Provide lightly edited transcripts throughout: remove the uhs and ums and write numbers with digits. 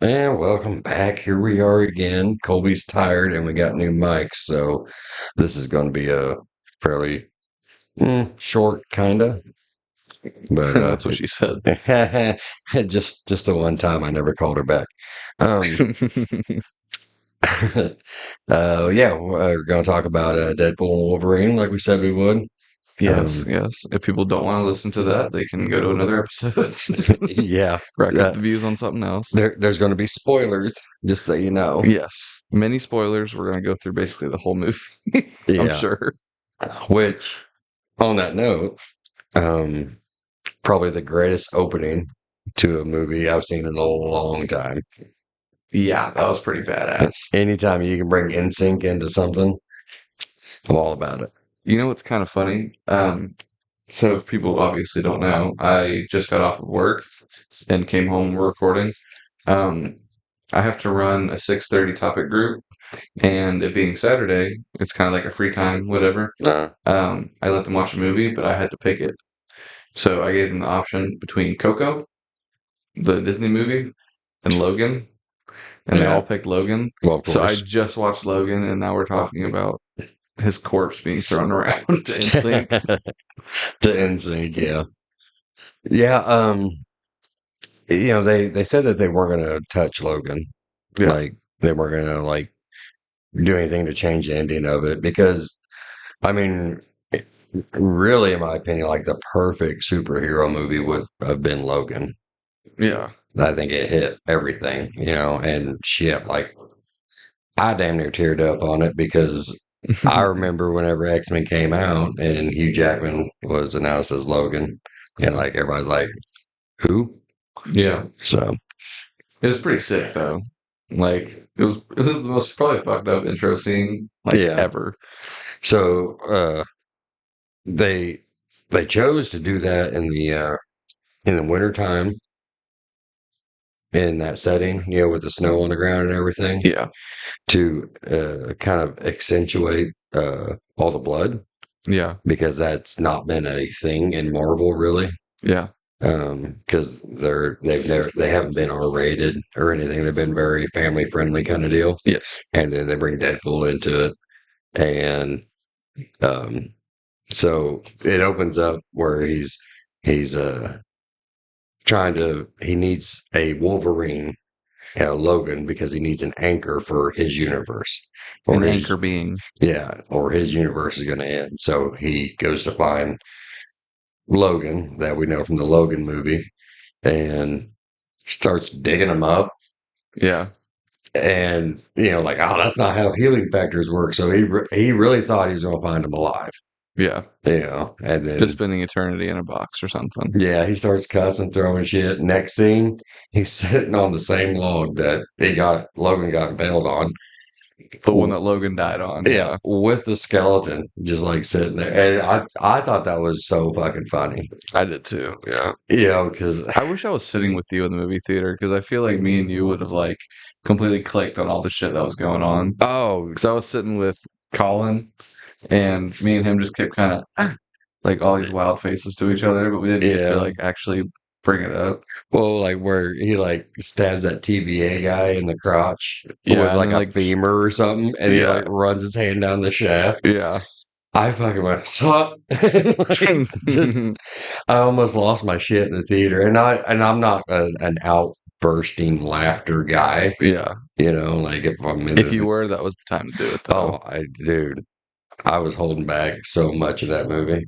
And welcome back. Here we are again. Colby's tired and we got new mics, so this is going to be a fairly short, kinda. But That's what she said. just the one time I never called her back. Um, yeah, we're going to talk about Deadpool and Wolverine, like we said we would. Yes, Um, yes. If people don't want to listen to that, they can go to another episode. yeah, Rack up uh, the views on something else. there's going to be spoilers, just so you know. Yes. Many spoilers. We're going to go through basically the whole movie, I'm Yeah, sure. which on that note. Um, Probably the greatest opening to a movie I've seen in a long time. Yeah, that was pretty badass. Anytime you can bring NSYNC into something, I'm all about it. You know what's kind of funny? So if people obviously don't know, I just got off of work and came home recording. Um, I have to run a 6:30 topic group, and it being Saturday, it's kind of like a free time, whatever. Uh, I let them watch a movie, but I had to pick it. So I gave them the option between Coco, the Disney movie, and Logan, and they all yeah, picked Logan. well, of So I course. just watched Logan, and now we're talking about his corpse being thrown around in sync. The NSYNC, yeah. Yeah, they said that they weren't going to touch Logan. Yeah, Like, they weren't going to, like, do anything to change the ending of it because, I mean, really, in my opinion, like, the perfect superhero movie would have been Logan. yeah. I think it hit everything, and shit, like I damn near teared up on it because I remember whenever X-Men came out and Hugh Jackman was announced as Logan, and like everybody's like, who? Yeah. So It was pretty sick though. Like it was the most probably fucked up intro scene like yeah, ever. so they they chose to do that in the wintertime in that setting, with the snow on the ground and everything Yeah. to kind of accentuate all the blood Yeah. because that's not been a thing in Marvel really. Yeah. Because they haven't been R rated or anything. They've been very family friendly kind of deal. Yes. And then they bring Deadpool into it, and um, so it opens up where he's he needs a Wolverine, Logan, because he needs an anchor for his universe, or An his anchor being. or his universe is going to end. So he goes to find Logan that we know from the Logan movie and starts digging him up. Yeah. And like, oh, that's not how healing factors work. So he really thought he was going to find him alive. Yeah. And Just then spending eternity in a box or something. yeah, he starts cussing, throwing shit. Next scene, he's sitting on the same log that Logan got impaled on. The one that Logan died on. Yeah, Yeah. with the skeleton just like sitting there, and I thought that was so fucking funny. I did too. Yeah. Because I wish I was sitting with you in the movie theater because I feel like me and you would have like completely clicked on all the shit that was going on. oh Because I was sitting with Colin and me and him just kept kind of like all these wild faces to each other, but we didn't get to yeah, like actually bring it up. well, like where he like stabs that TVA guy in the crotch with Yeah, and like then a like femur or something, and he yeah, like runs his hand down the shaft. yeah. I fucking went, what? Like, just I almost lost my shit in the theater, and I'm not an outbursting laughter guy, Yeah. like if I'm in If you the were, that was the time to do it though. oh, dude, I was holding back so much of that movie.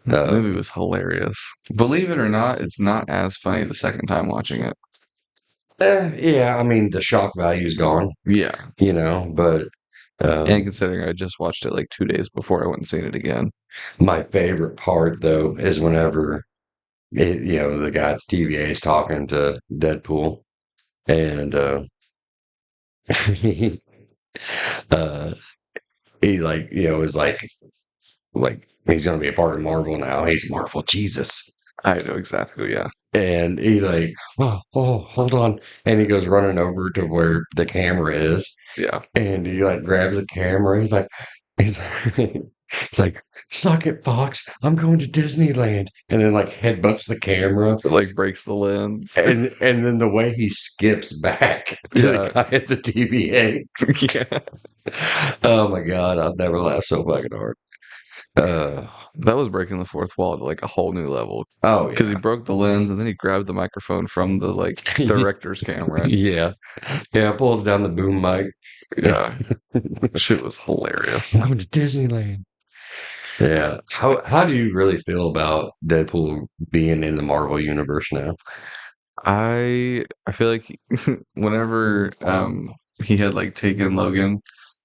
That movie was hilarious. Believe it or not, it's not as funny the second time watching it. Yeah, I mean the shock value's gone, Yeah. but And um, considering I just watched it like 2 days before I went and seen it again. my favorite part though is whenever the guy at the TVA is talking to Deadpool, and he uh, he like is like he's gonna be a part of Marvel now. He's Marvel, Jesus. I know exactly, yeah. And he like, oh, hold on, and he goes running over to where the camera is, Yeah. and he like grabs the camera. He's like, It's like, suck it, Fox. I'm going to Disneyland. And then like headbutts the camera. It like breaks the lens. And then the way he skips back to the Yeah. guy at the TVA. Yeah. Oh my God, I've never laughed so fucking hard. Uh, That was breaking the fourth wall to like a whole new level. oh Because he yeah. broke the lens and then he grabbed the microphone from the like director's camera. Yeah. Yeah, pulls down the boom mic. Yeah. Shit was hilarious. I'm going to Disneyland. Yeah. How do you really feel about Deadpool being in the Marvel universe now? I feel like whenever he had like taken Logan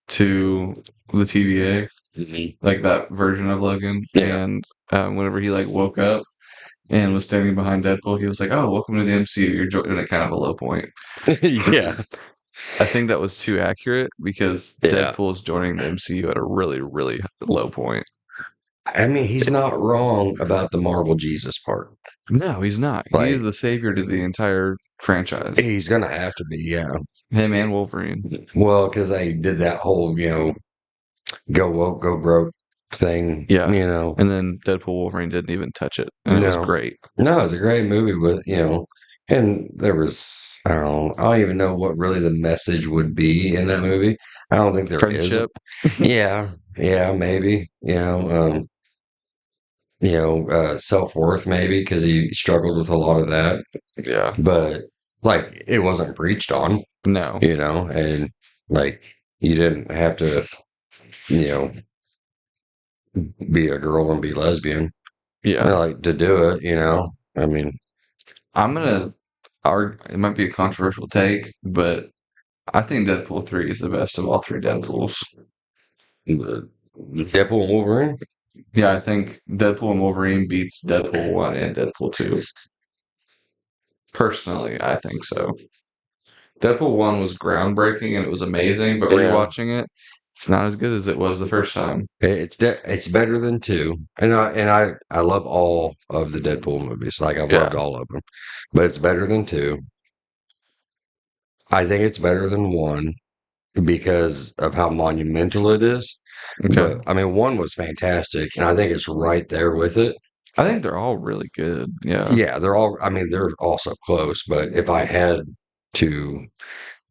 to the TVA, Mhm. like that version of Logan, Yeah. and whenever he like woke up and was standing behind Deadpool, he was like, "Oh, welcome to the MCU. You're joining at kind of a low point." Yeah. I think that was too accurate because Yeah. Deadpool is joining the MCU at a really, really low point. I mean, he's not wrong about the Marvel Jesus part. No, he's not. He is Like, the savior to the entire franchise. he's gonna have to be, yeah. Him and Wolverine. Well, because they did that whole, go woke, go broke thing, Yeah. And then Deadpool Wolverine didn't even touch it. And it was No. great. No, it's a great movie with, and there was, I don't even know what really the message would be in that movie. I don't think there is. Friendship. Yeah, yeah, maybe, self-worth maybe because he struggled with a lot of that, Yeah. but like it wasn't preached on, No. and like you didn't have to, you know, be a girl and be lesbian, Yeah. like to do it, I mean, I'm gonna argue it might be a controversial take, but I think Deadpool 3 is the best of all three Deadpools. Deadpool and Wolverine. Yeah, I think Deadpool and Wolverine beats Deadpool 1 and Deadpool 2. Personally, I think so. Deadpool 1 was groundbreaking and it was amazing, but Yeah. rewatching it, it's not as good as it was the first time. It's better than two, and I love all of the Deadpool movies. Like I've Yeah. loved all of them, but it's better than two. I think it's better than one because of how monumental it is. Okay. But I mean, one was fantastic, and I think it's right there with it. I think they're all really good. Yeah. Yeah, they're all. I mean, they're also close. But if I had to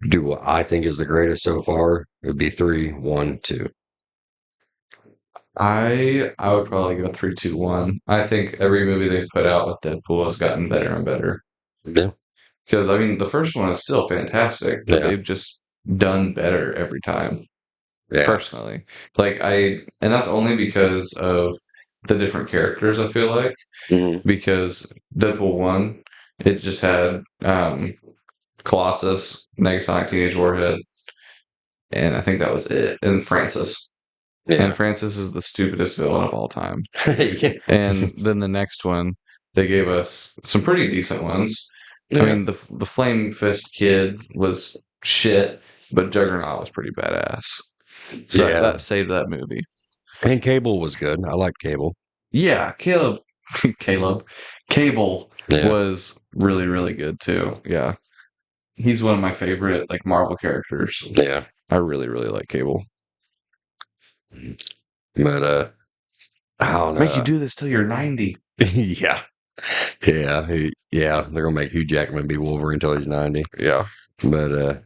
do what I think is the greatest so far, it would be three, one, two. I would probably go 3, 2, 1. I think every movie they've put out with Deadpool has gotten better and better. Yeah, Because I mean, the first one is still fantastic, but yeah, they've just done better every time. yeah. Personally, and that's only because of the different characters. I feel like Mhm. because Deadpool 1, it just had Colossus, Negasonic Teenage Warhead, and I think that was it. And Francis. And Yeah. Francis is the stupidest villain of all time. Yeah. And then the next one, they gave us some pretty decent ones. I Yeah. mean, the Flame Fist Kid was shit, but Juggernaut was pretty badass. So Yeah. that saved that movie. And Cable was good. I liked Cable. Yeah, Caleb, Cable Yeah. was really, really good too. Yeah, he's one of my favorite like Marvel characters. Yeah. I really, really like Cable. But I don't Make you know. do this till you're 90. Yeah. Yeah. Yeah. They're gonna make Hugh Jackman be Wolverine until he's 90. Yeah, But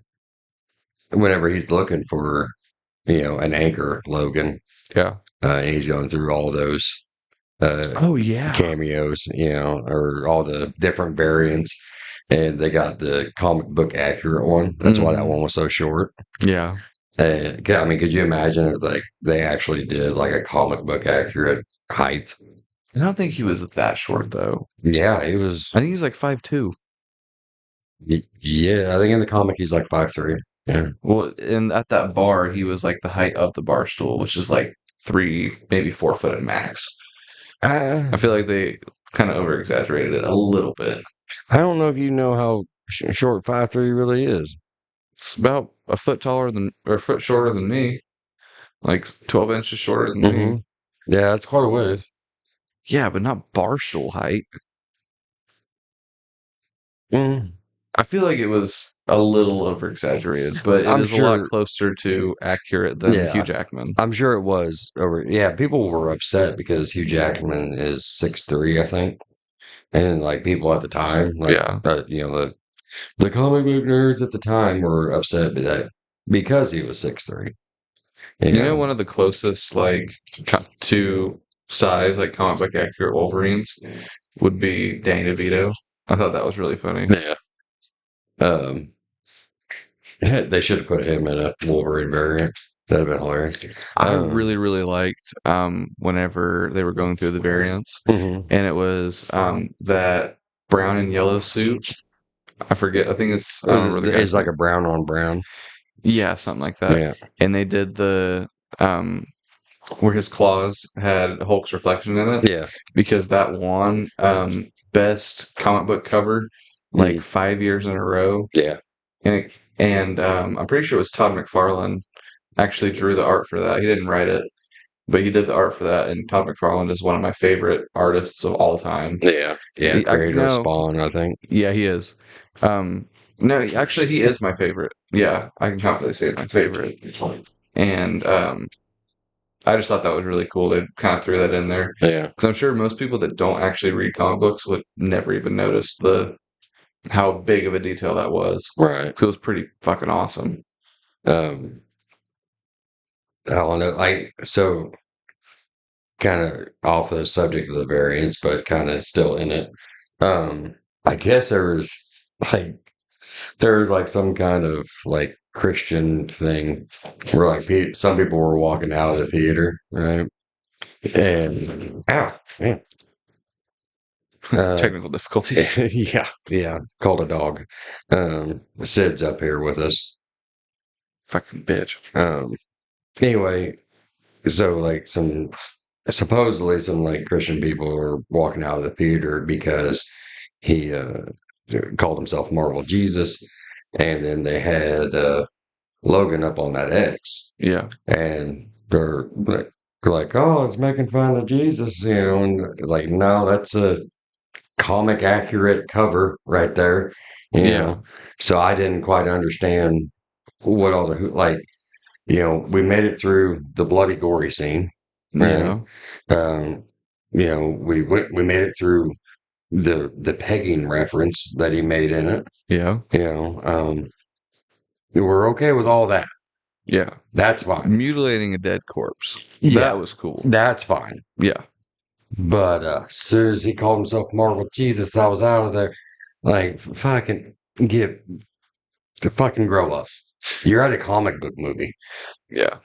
whenever he's looking for, an anchor, Logan, yeah. and he's going through all those Oh yeah, cameos, or all the different variants. And they got the comic book accurate one. That's why that Mhm. one was so short. Yeah. I mean, could you imagine if like they actually did like a comic book accurate height? I don't think he was that short though. Yeah, he was. I think he's like 5'2". Yeah, I think in the comic he's like 5'3". Yeah, Well, and at that bar, he was like the height of the bar stool, which is like 3, maybe 4 foot at max. I feel like they kind of over exaggerated it a little bit. I don't know if you know how short 5'3" really is. It's about a foot taller than, or a foot shorter than me, like 12 inches shorter than Hmm. me. Yeah, it's quite a ways. Yeah, but not bar stool height. Mm. I feel like it was a little over exaggerated, but it I'm is a lot sure, closer to accurate than Hugh yeah, Jackman. I'm sure it was over. Yeah, people were upset because Hugh Jackman is 6'3", I think, and like people at the time, like Yeah. the comic book nerds at the time were upset by that because he was 6'3". You You know, know, one of the closest like to size, like comic book accurate Wolverines would be Danny DeVito. I thought that was really funny. yeah. Um, they should have put him in a Wolverine variant. That'd have been hilarious. I really, really liked whenever they were going through the variants, Mhm. and it was that brown and yellow suit. I forget. I think it's I don't remember the It's guy's like name. a brown on brown. Yeah, something like that. Yeah, And they did the um where his claws had Hulk's reflection in it yeah, because that won best comic book cover like mm, 5 years in a row. yeah. And I'm pretty sure it was Todd McFarlane actually drew the art for that. He didn't write it, but he did the art for that. And Todd McFarlane is one of my favorite artists of all time. Yeah, yeah, creator of No, Spawn, I think. yeah, he is. No, actually, he is my favorite. Yeah, I can confidently say my favorite. And I just thought that was really cool. They kind of threw that in there Yeah, because I'm sure most people that don't actually read comic books would never even notice the how big of a detail that was. right. 'Cause it was pretty fucking awesome. Um, I don't know. So kind of off the subject of the variants, but kind of still in it. I guess like there was like some kind of like Christian thing where like some people were walking out of the theater, right? And ow, man. Uh, Technical difficulties. yeah, yeah, called a dog. Sid's up here with us. Fucking bitch. Anyway, so like supposedly some like Christian people were walking out of the theater because he called himself Marvel Jesus, and then they had Logan up on that X, Yeah. and they're like, oh, it's making fun of Jesus, and like, no, that's a comic accurate cover right there, you Yeah. know. So I didn't quite understand what all like, we made it through the bloody gory scene, right? Yeah. Um, we made it through the pegging reference that he made in it. Yeah. You know, we're okay with all that. Yeah. That's fine. Mutilating a dead corpse. That Yeah, was cool. that's fine. Yeah. But as soon as he called himself Marvel Jesus, I was out of there. Like, fucking get to fucking grow up. You're at a comic book movie. Yeah.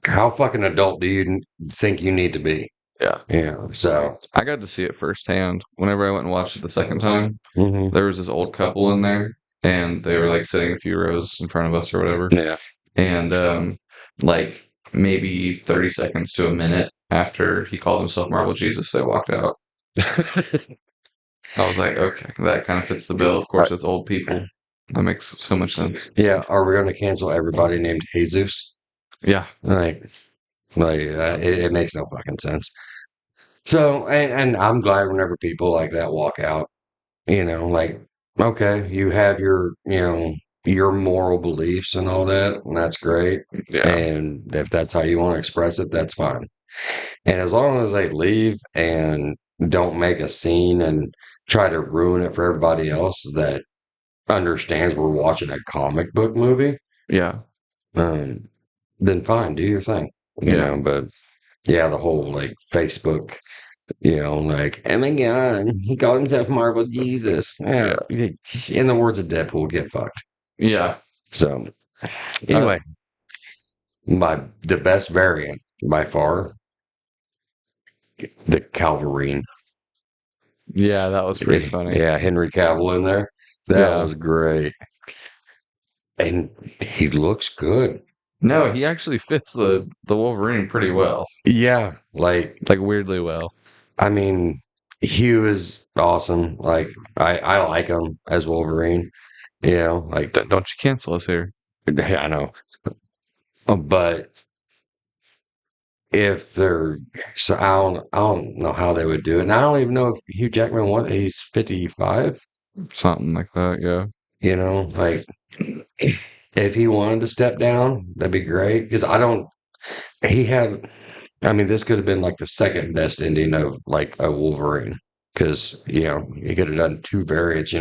How fucking adult do you think you need to be? Yeah. Yeah. So, I got to see it firsthand. Whenever I went and watched it the second time, mhm. there was this old couple in there, and they were like sitting a few rows in front of us or whatever. Yeah. And like maybe 30 seconds to a minute after he called himself Marvel Jesus, they walked out. I was like, okay, that kind of fits the bill. Of course, it's old people. That makes so much sense. Yeah. Are we going to cancel everybody named Jesus? Yeah. It makes no fucking sense. So, and I'm glad whenever people like that walk out, like, okay, you have your moral beliefs and all that, and that's great. Yeah. And if that's how you want to express it, that's fine. And as long as they leave and don't make a scene and try to ruin it for everybody else that understands we're watching a comic book movie, Yeah. um, then fine, do your thing. Yeah. But yeah, the whole like Facebook, like, oh my God, he called himself Marvel Jesus. Yeah. In the words of Deadpool, get fucked. Yeah. So anyway, the best variant by far, the Calverine. Yeah, that was pretty funny. Yeah, Henry Cavill in there. That Yeah. was great. And he looks good. No, he actually fits the Wolverine pretty well. Yeah, like, Like weirdly well. I mean, Hugh is awesome. Like, I like him as Wolverine. Like, Don't you cancel us here. I know. But if they're so I don't know how they would do it. And I don't even know if Hugh Jackman he's 55. Something like that, yeah. Like if he wanted to step down, that'd be great. Because I don't. He had. I mean, this could have been like the second best ending of like a Wolverine. Because he could have done two variants.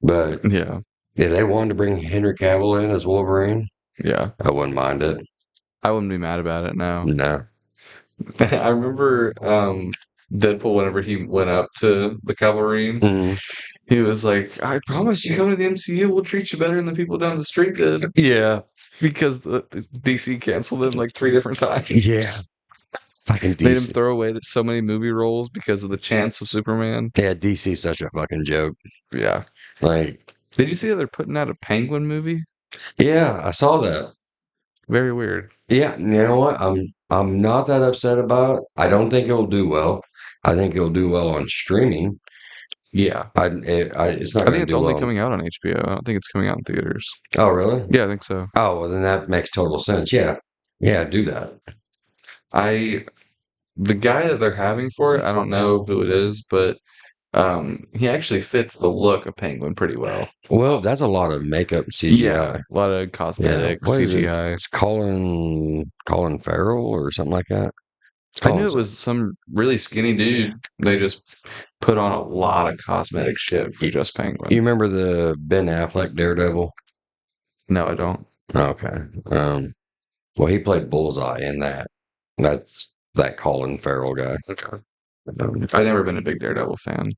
But Yeah, if they wanted to bring Henry Cavill in as Wolverine, yeah. I wouldn't mind it. I wouldn't be mad about it now. No. I remember Deadpool whenever he went up to the Cavalry, Mm, he was like, "I promise you come to the MCU, we'll treat you better than the people down the street did," yeah. because the DC canceled him like 3 different Yeah. times. Fucking Made him DC. throw away so many movie roles because of the chance of Superman. Yeah, DC's such a fucking joke. Yeah. Like, Did you see that they're putting out a Penguin movie? yeah, I saw that. Very weird. Yeah, you know what? I'm not that upset about it. I don't think it'll do well. I think it'll do well on streaming. Yeah. It's not I think going to it's do only well. coming out on HBO. I don't think it's coming out in theaters. Oh, really? Yeah, I think so. Oh, well, then that makes total sense. Yeah, yeah, do that. I the guy that they're having for it, I don't know who it is, but he actually fits the look of Penguin pretty well. Well, that's a lot of makeup Yeah, CGI. a lot of Yeah, cosmetic what is it? CGI. It's Colin Farrell or something like that. It's I knew Colin. it was some really skinny dude. They just put on a lot of cosmetic shit for You, just you Penguin. remember the Ben Affleck Daredevil? No, I don't. Okay. Well, he played Bullseye in that. That's that Colin Farrell guy. Okay. Um, I've never been a big Daredevil fan,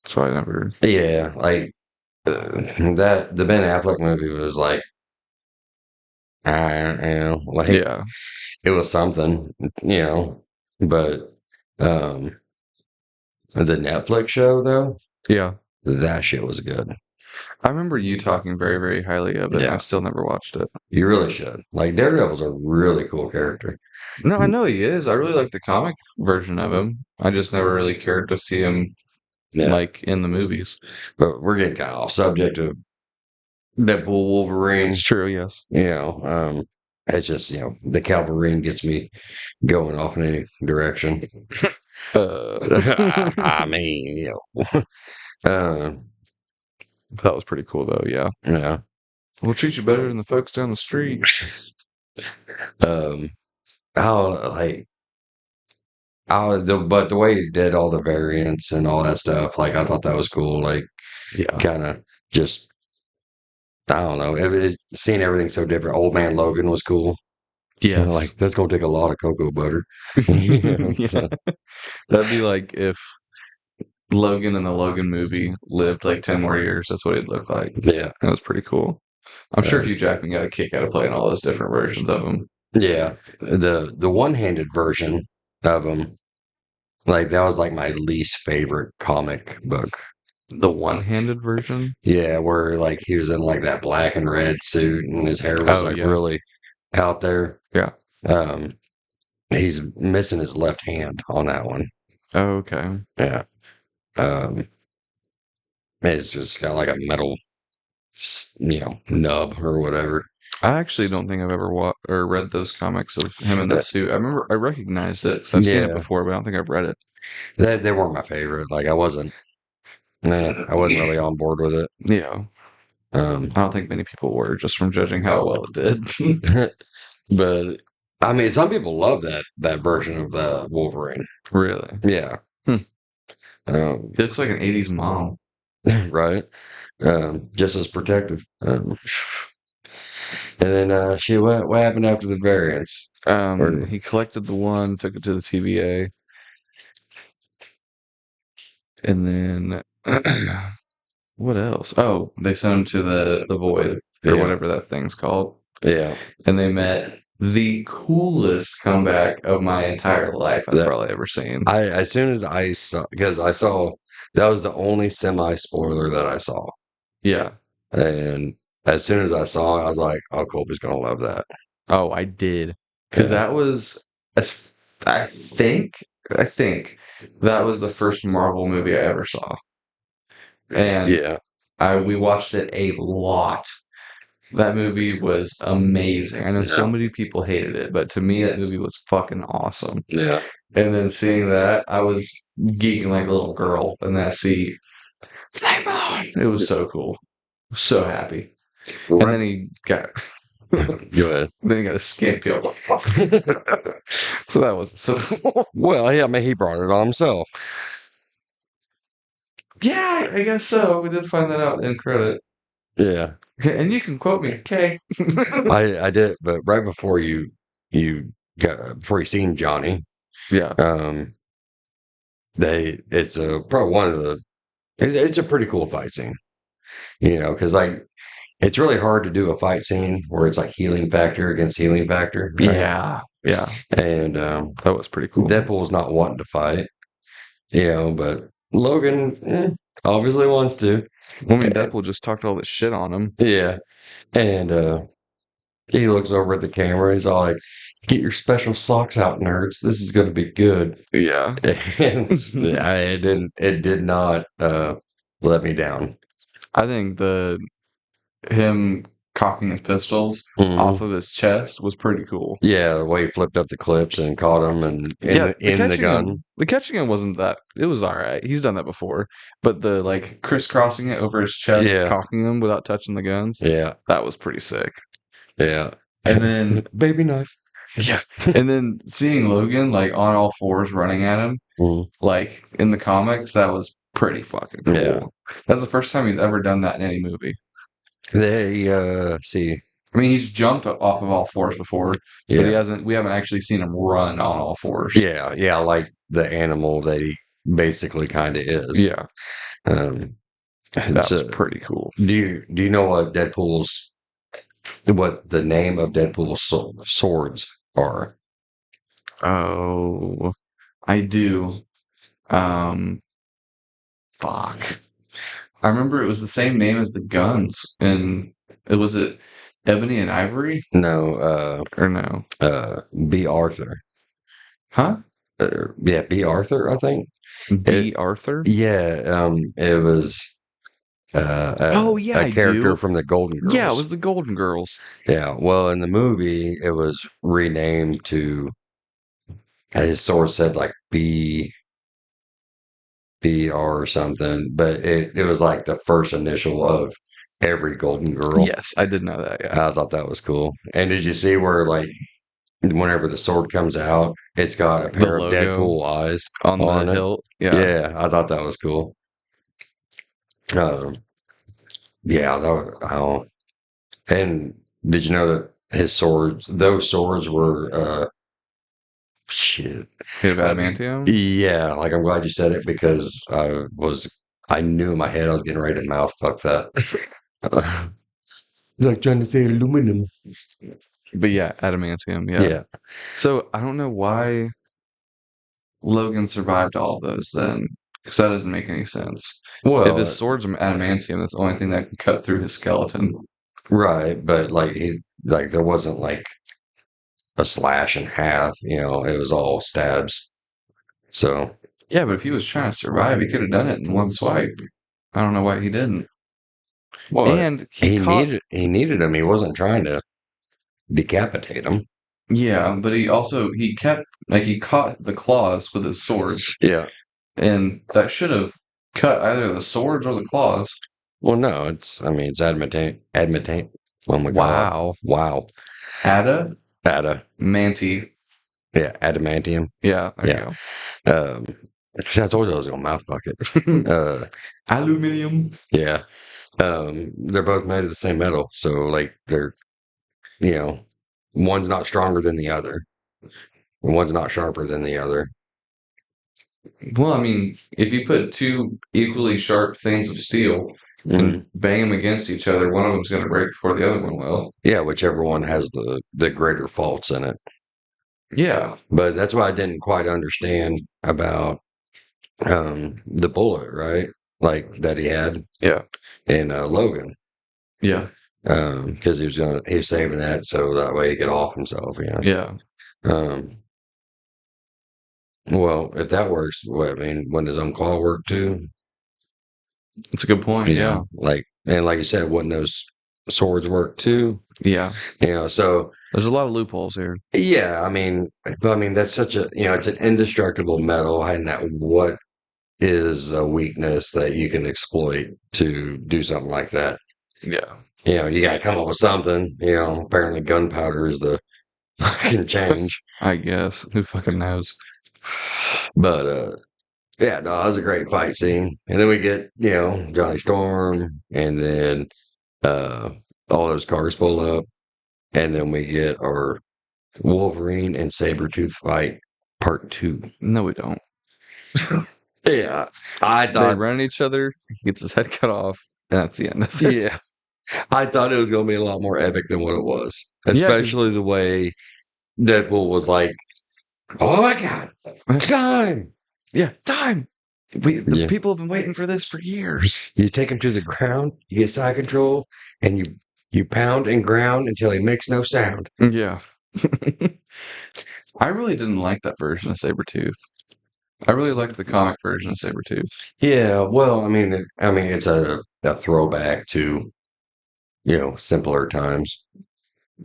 so I never. yeah, like that. The Ben Affleck movie was like, like Yeah, it was something, you know. But um, the Netflix show though, yeah. that shit was good. I remember you talking very, very highly of it, and Yeah, I've still never watched it. you really should. Like Daredevil's a really cool character. No, I know he is. I really like the comic version of him. I just never really cared to see him Yeah, like in the movies. but we're getting kind of off subject of Deadpool Wolverine. It's true, yes. You know, it's just the Calverine gets me going off in any direction. Uh, I mean, uh, that was pretty cool though, yeah. yeah. We'll treat you better than the folks down the street. Um, how like but the way he did all the variants and all that stuff, like I thought that was cool. Like, Yeah. kind of just I don't know, seeing everything so different. Old Man Logan was cool. Yes. Like that's gonna take a lot of cocoa butter. Yeah, Yeah. so, That'd be like if Logan in the Logan movie lived like 10 more years. That's what he'd look like. yeah, That was pretty cool. I'm sure um, Hugh Jackman got a kick out of playing all those different versions of him. yeah. The one-handed version of him, like that was like my least favorite comic book. The one-handed version? Yeah, where like he was in like that black and red suit and his hair was Oh, like yeah. really out there. Yeah. Um, he's missing his left hand on that one. Oh, okay. Yeah. Um, it's just got like a metal, nub or whatever. I actually don't think I've ever or read those comics of him in Uh, that suit. I remember I recognized it. I've seen it yeah, before, but I don't think I've read it. they weren't my favorite. Like I wasn't really on board with it. Yeah. Um, I don't think many people were just from judging how well it did. but I mean, some people love that version of the Wolverine. Really. Yeah. Hmm. Um, He looks like an 80s mom. right. Just as protective. And then what happened after the variants? Or He collected the one, took it to the TVA, and then what else? Oh, they sent him to the void or yeah, whatever that thing's called. yeah. And they met the coolest comeback of my entire life I've That probably ever seen. I as soon as I saw because I saw that was the only semi spoiler that I saw, Yeah. and as soon as I saw it, I was like, "Oh, Colby's gonna love that." Oh, I did. Because Yeah, that was, as- I I think that was the first Marvel movie I ever saw. And yeah, we watched it a lot. That movie was amazing. I know so yeah, many people hated it, but to me, that movie was fucking awesome. yeah. And then seeing that, I was geeking like a little girl in that seat. Flame on! It was so cool. So happy. And Right. then he got Go ahead. then he got a skin peeled. So that was so Well, yeah, I mean, he brought it on himself. yeah, I guess so. We did find that out in credit. Yeah, Okay, and you can quote me, okay? I did, but right before you got before you seen Johnny, Yeah. um, it's a probably one of the it's a pretty cool fight scene, because like it's really hard to do a fight scene where it's like healing factor against healing factor, right? Yeah. Yeah. And That was pretty cool. Deadpool's not wanting to fight, but Logan obviously wants to. I mean, Deadpool just talked all this shit on him. Yeah, and he looks over at the camera. He's all like, "Get your special socks out, nerds. This is going to be good." Yeah. And it did not let me down. I think him cocking his pistols off Mhm. of his chest was pretty cool. Yeah, the way he flipped up the clips and caught him and Yeah, in the gun. the catching him wasn't that. It was all right. He's done that before, but the like crisscrossing it over his chest, Yeah, cocking him without touching the guns, yeah, that was pretty sick. yeah. And then Baby knife. yeah, and then seeing Logan like on all fours running at him, Mhm. like in the comics, that was pretty fucking Yeah, cool. That's the first time he's ever done that in any movie. they see. I mean, he's jumped off of all fours before, but he Yeah, hasn't. We haven't actually seen him run on all fours. yeah, like the animal that he basically kind of is. Yeah, Um, that it's was pretty cool. do you know what the name of Deadpool's swords are? Oh, I do. Um, fuck. I remember it was the same name as the guns, and it Ebony and Ivory No, or no? B. Arthur. Huh? Yeah, B. Arthur, I think. It, B. Arthur? yeah, it was Oh yeah, a I character do. from the Golden Yeah, it Girls. was the Golden Girls. Yeah, well, in the movie, it was renamed to his source said like BR or something, but it was like the first initial of every Golden Girl. Yes, I did know that. Yeah, I thought that was cool. And did you see where like whenever the sword comes out, it's got a the pair of logo Deadpool eyes on the on it? hilt. Yeah, Yeah, I thought that was cool. Um, yeah, I don't. And did you know that those swords were shit. made of adamantium. Yeah, like I'm glad you said it because I knew in my head I was getting ready to mouth fuck that. It's like trying to say aluminum. But yeah, adamantium. Yeah. Yeah. So I don't know why Logan survived all of those then, because that doesn't make any sense. If his Well, sword's adamantium, that's the only thing that can cut through his skeleton. right, but like there wasn't like a slash in half, it was all stabs. So, Yeah, but if he was trying to survive, he could have done it in one swipe. I don't know why he didn't. well, And he caught, he needed him. He wasn't trying to decapitate him. yeah, but he kept like he caught the claws with his sword, Yeah. and that should have cut either the swords or the claws. Well, no, I mean, it's adamant. Oh my God. Wow. Wow. Ada Ada. Manti. Yeah, adamantium. Yeah, there Yeah. you Um, see, I told you I was gonna mouth bucket. go. Aluminium. Yeah. They're both made of the same metal, so like they're, you know, one's not stronger than the other, and one's not sharper than the other. Well, I mean, if you put two equally sharp things of steel Mhm. and bang them against each other, one of them's going to break before the other one will. Yeah, whichever one has the greater faults in it. Yeah. But that's what I didn't quite understand about the bullet, right? Like that he had Yeah. in Logan. Yeah. Because he was saving that so that way he could off himself, Yeah. Um, well, if that works, well, I mean, wouldn't his own claw work too? That's a good point. Yeah. Like you said, wouldn't those swords work too? Yeah. So There's a lot of loopholes here. yeah, I mean that's such a it's an indestructible metal, and that what is a weakness that you can exploit to do something like that? Yeah. You got to come up with something. Apparently gunpowder is the fucking change. I guess. Who fucking knows? But yeah, no, it was a great fight scene. And then we get Johnny Storm, and then uh, all those cars pull up, and then we get our Wolverine and Sabretooth fight part two. No, we don't. Yeah, I They thought, run at each other, he gets his head cut off, and that's the end of it. yeah, I thought it was going to be a lot more epic than what it was, Yeah, 'cause- especially the way Deadpool was like, "Oh my God, it's time!" yeah, time. The Yeah. people have been waiting for this for years. You take him to the ground, you get side control, and you pound and ground until he makes no sound. Yeah. I really didn't like that version of Sabretooth. I really liked the comic version of Sabretooth. Yeah, well, I mean, it's a throwback to simpler times.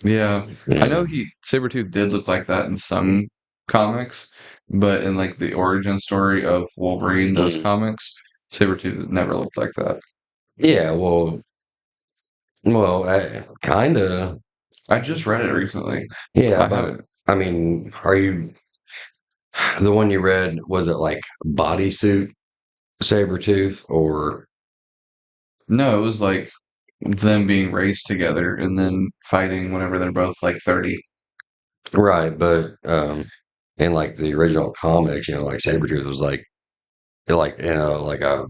Yeah. I know Yeah. Sabretooth did look like that in some comics, but in like the origin story of Wolverine, those Mm. comics, Sabretooth never looked like that. Yeah, well, kind of. I just read it recently. Yeah, I but haven't. I mean, are you the one you read? Was it like bodysuit Sabretooth or No, it was like them being raised together and then fighting whenever they're both like 30. right? But in like the original comics, like Sabretooth was like like a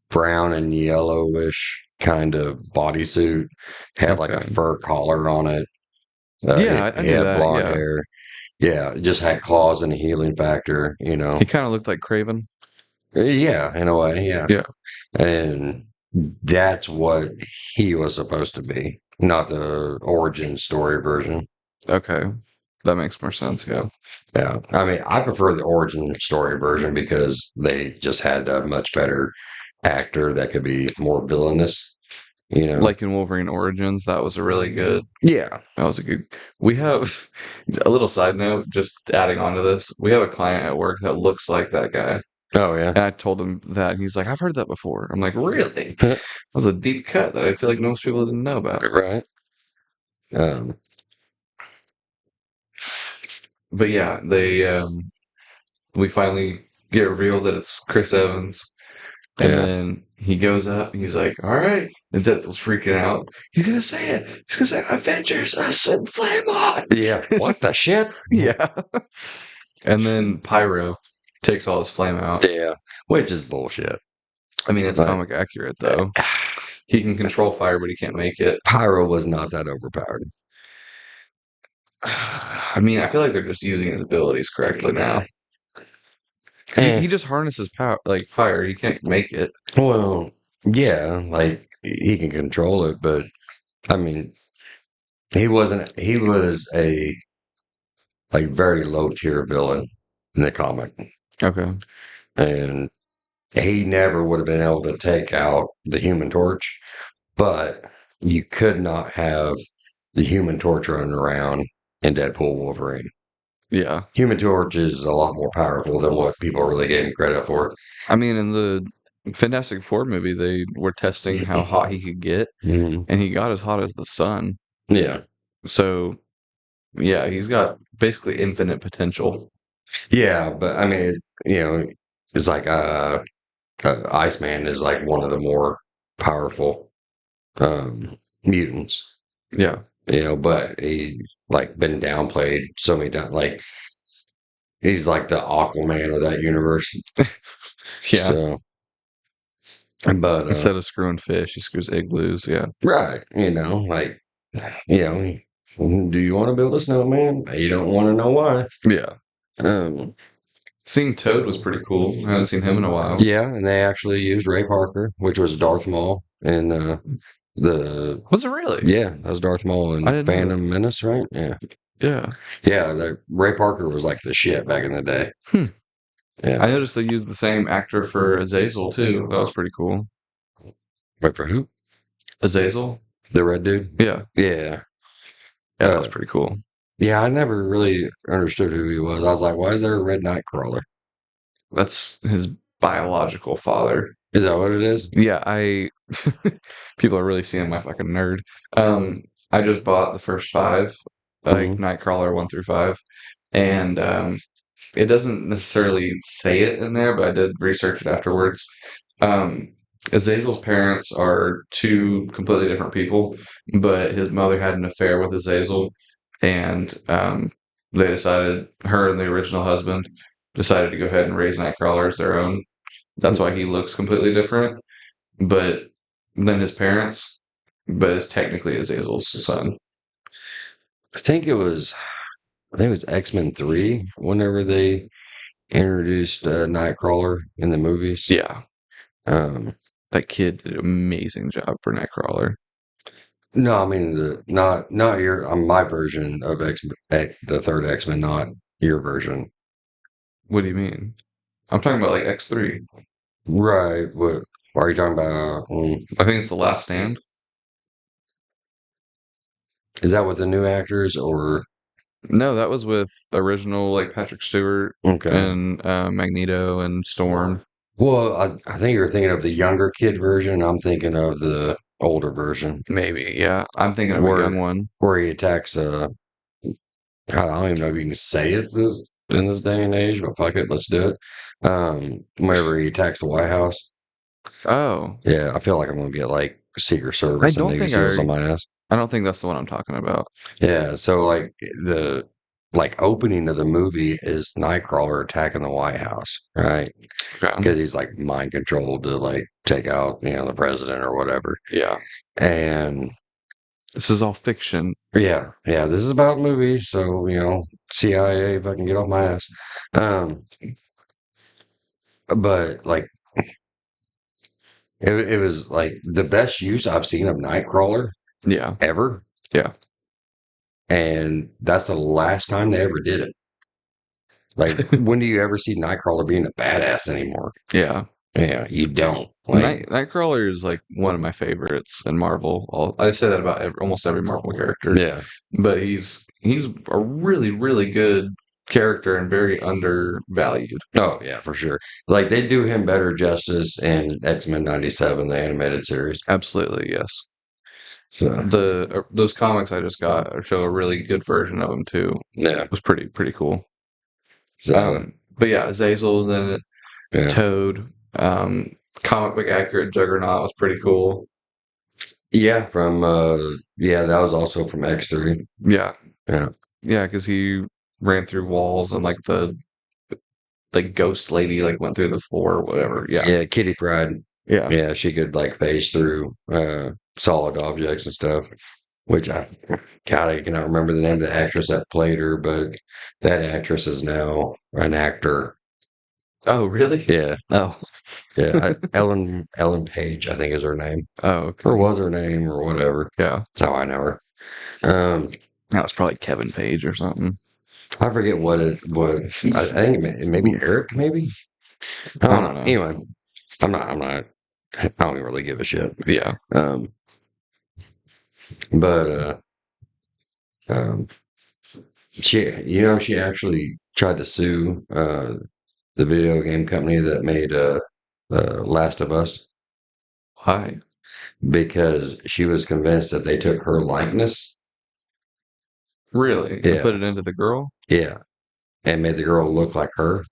brown and yellowish kind of bodysuit, had like a Okay. fur collar on it. Yeah, I He knew had that. blonde Yeah. hair. Yeah, it just had claws and a healing factor. He kind of looked like Craven. Yeah, in a way, yeah. Yeah. And that's what he was supposed to be, not the origin story version. Okay. That makes more sense. Yeah. Yeah, I mean, I prefer the origin story version because they just had a much better actor that could be more villainous. Like in Wolverine Origins, that was a really good. Yeah. That was a good. We have a little side note, just adding on to this. We have a client at work that looks like that guy. Oh yeah. And I told him that, and he's like, I've heard that before. I'm like, really? That was a deep cut that I feel like most people didn't know about. Right. Um. But yeah, we finally get revealed that it's Chris Evans. And Yeah. then he goes up, and he's like, all right. And Deadpool's freaking out. He's going to say it. He's going to say, Avengers, us and flame on. Yeah. What the shit? Yeah. And then Pyro takes all his flame out. Yeah. Which is bullshit. I mean, it's Like, comic accurate, though. He can control fire, but he can't make it. Pyro was not that overpowered. I mean, I feel like they're just using his abilities correctly now. 'Cause he just harnesses power, like fire. He can't make it. Well, yeah, like he can control it, but I mean, he wasn't. He was a like very low tier villain in the comic, Okay. and he never would have been able to take out the Human Torch. But you could not have the Human Torch running around in Deadpool Wolverine. Yeah. Human Torch is a lot more powerful than what people really gave him credit for. I mean, in the Fantastic Four movie, they were testing how hot he could get, Mhm. and he got as hot as the sun. Yeah, So, yeah, he's got basically infinite potential. yeah, but I mean, it's like Iceman is like one of the more powerful mutants. Yeah. But he like been downplayed so many times. Like he's like the Aquaman of that universe. Yeah. So, but Instead of screwing fish, he screws igloos. Yeah. right, like do you want to build a snowman? You don't want to know why. Yeah. Um, Seeing Toad was pretty cool. I haven't seen him in a while. yeah, and they actually used Ray Parker, which was Darth Maul, and the Was it really? yeah, that was Darth Maul in I didn't know that. Phantom Menace, right? Yeah, Yeah. yeah. Ray Parker was like the shit back in the day. Hmm. Yeah. I noticed they used the same actor for Azazel too. That was pretty cool. Wait for who? Azazel? The red dude? Yeah. Yeah. Yeah, that was pretty cool. Yeah, I never really understood who he was. I was like, why is there a red Nightcrawler? That's his biological father. Is that what it is? Yeah, I people are really seeing my fucking nerd. Um, I just bought the first five, like Hmm. Nightcrawler 1 through 5, and it doesn't necessarily say it in there, but I did research it afterwards. Um, Azazel's parents are two completely different people, but his mother had an affair with Azazel, and they decided, her and the original husband decided to go ahead and raise Nightcrawler as their own. That's why he looks completely different, but than his parents, but is technically Azazel's son. I think it was. I think it was X-Men 3. Whenever they introduced Nightcrawler in the movies. Yeah, Um, that kid did an amazing job for Nightcrawler. no, I mean not your my version of the third X-Men, not your version. What do you mean? I'm talking about like X3. Right. What are you talking about? I think it's the Last Stand. Is that with the new actors or No, that was with original like Patrick Stewart okay? and Magneto and Storm. Well, I think you're thinking of the younger kid version. I'm thinking of the older version Maybe, yeah. I'm thinking of a young where one. he attacks. God, I don't even know if you can say it in this day and age, but fuck it, let's do it. Whenever he attacks the White House. Oh, Yeah, I feel like I'm gonna get like Secret I Service and don't Navy think SEALs on my ass. I don't think that's the one I'm talking about. Yeah, so like the opening of the movie is Nightcrawler attacking the White House, right? Okay. Because he's like mind controlled to like take out the president or whatever. Yeah. And This is all fiction. yeah, this is about movies, so CIA, if I can get off my ass. Um, but like it was like the best use I've seen of Nightcrawler Yeah. ever, Yeah. and that's the last time they ever did it. Like, when do you ever see Nightcrawler being a badass anymore? Yeah. Yeah, you don't. Like, Nightcrawler is like one of my favorites in Marvel. I say that about almost every Marvel character, yeah. but he's a really really good character and very undervalued. Oh, yeah, for sure. Like, they do him better justice in X-Men 97, the animated series. Absolutely, yes. So, The those comics I just got show a really good version of him too. yeah. It was pretty cool. So, But yeah, Azazel's in it. yeah. Toad, comic book accurate Juggernaut was pretty cool. Yeah, yeah, that was also from X3. Yeah, Yeah. yeah, because he ran through walls and like the like ghost lady like went through the floor or whatever. Yeah, Yeah, Kitty Pryde. yeah. Yeah, she could like phase through solid objects and stuff. Which God, I cannot remember the name of the actress that played her, but that actress is now an actor. Oh, really? Yeah, Oh, yeah. Ellen Page, I think is her name, oh, or okay. was her name, or whatever. Yeah, That's how I know her. Um, that was probably Kevin Page or something. I forget what it was. I think maybe Eric, maybe. I I don't don't know. know. Anyway, I'm not. I'm not. I don't even really give a shit. Yeah. Um, but um, she actually tried to sue the video game company that made Last of Us Why? because she was convinced that they took her likeness. Really? And put Yeah, it into the girl? yeah, and made the girl look like her.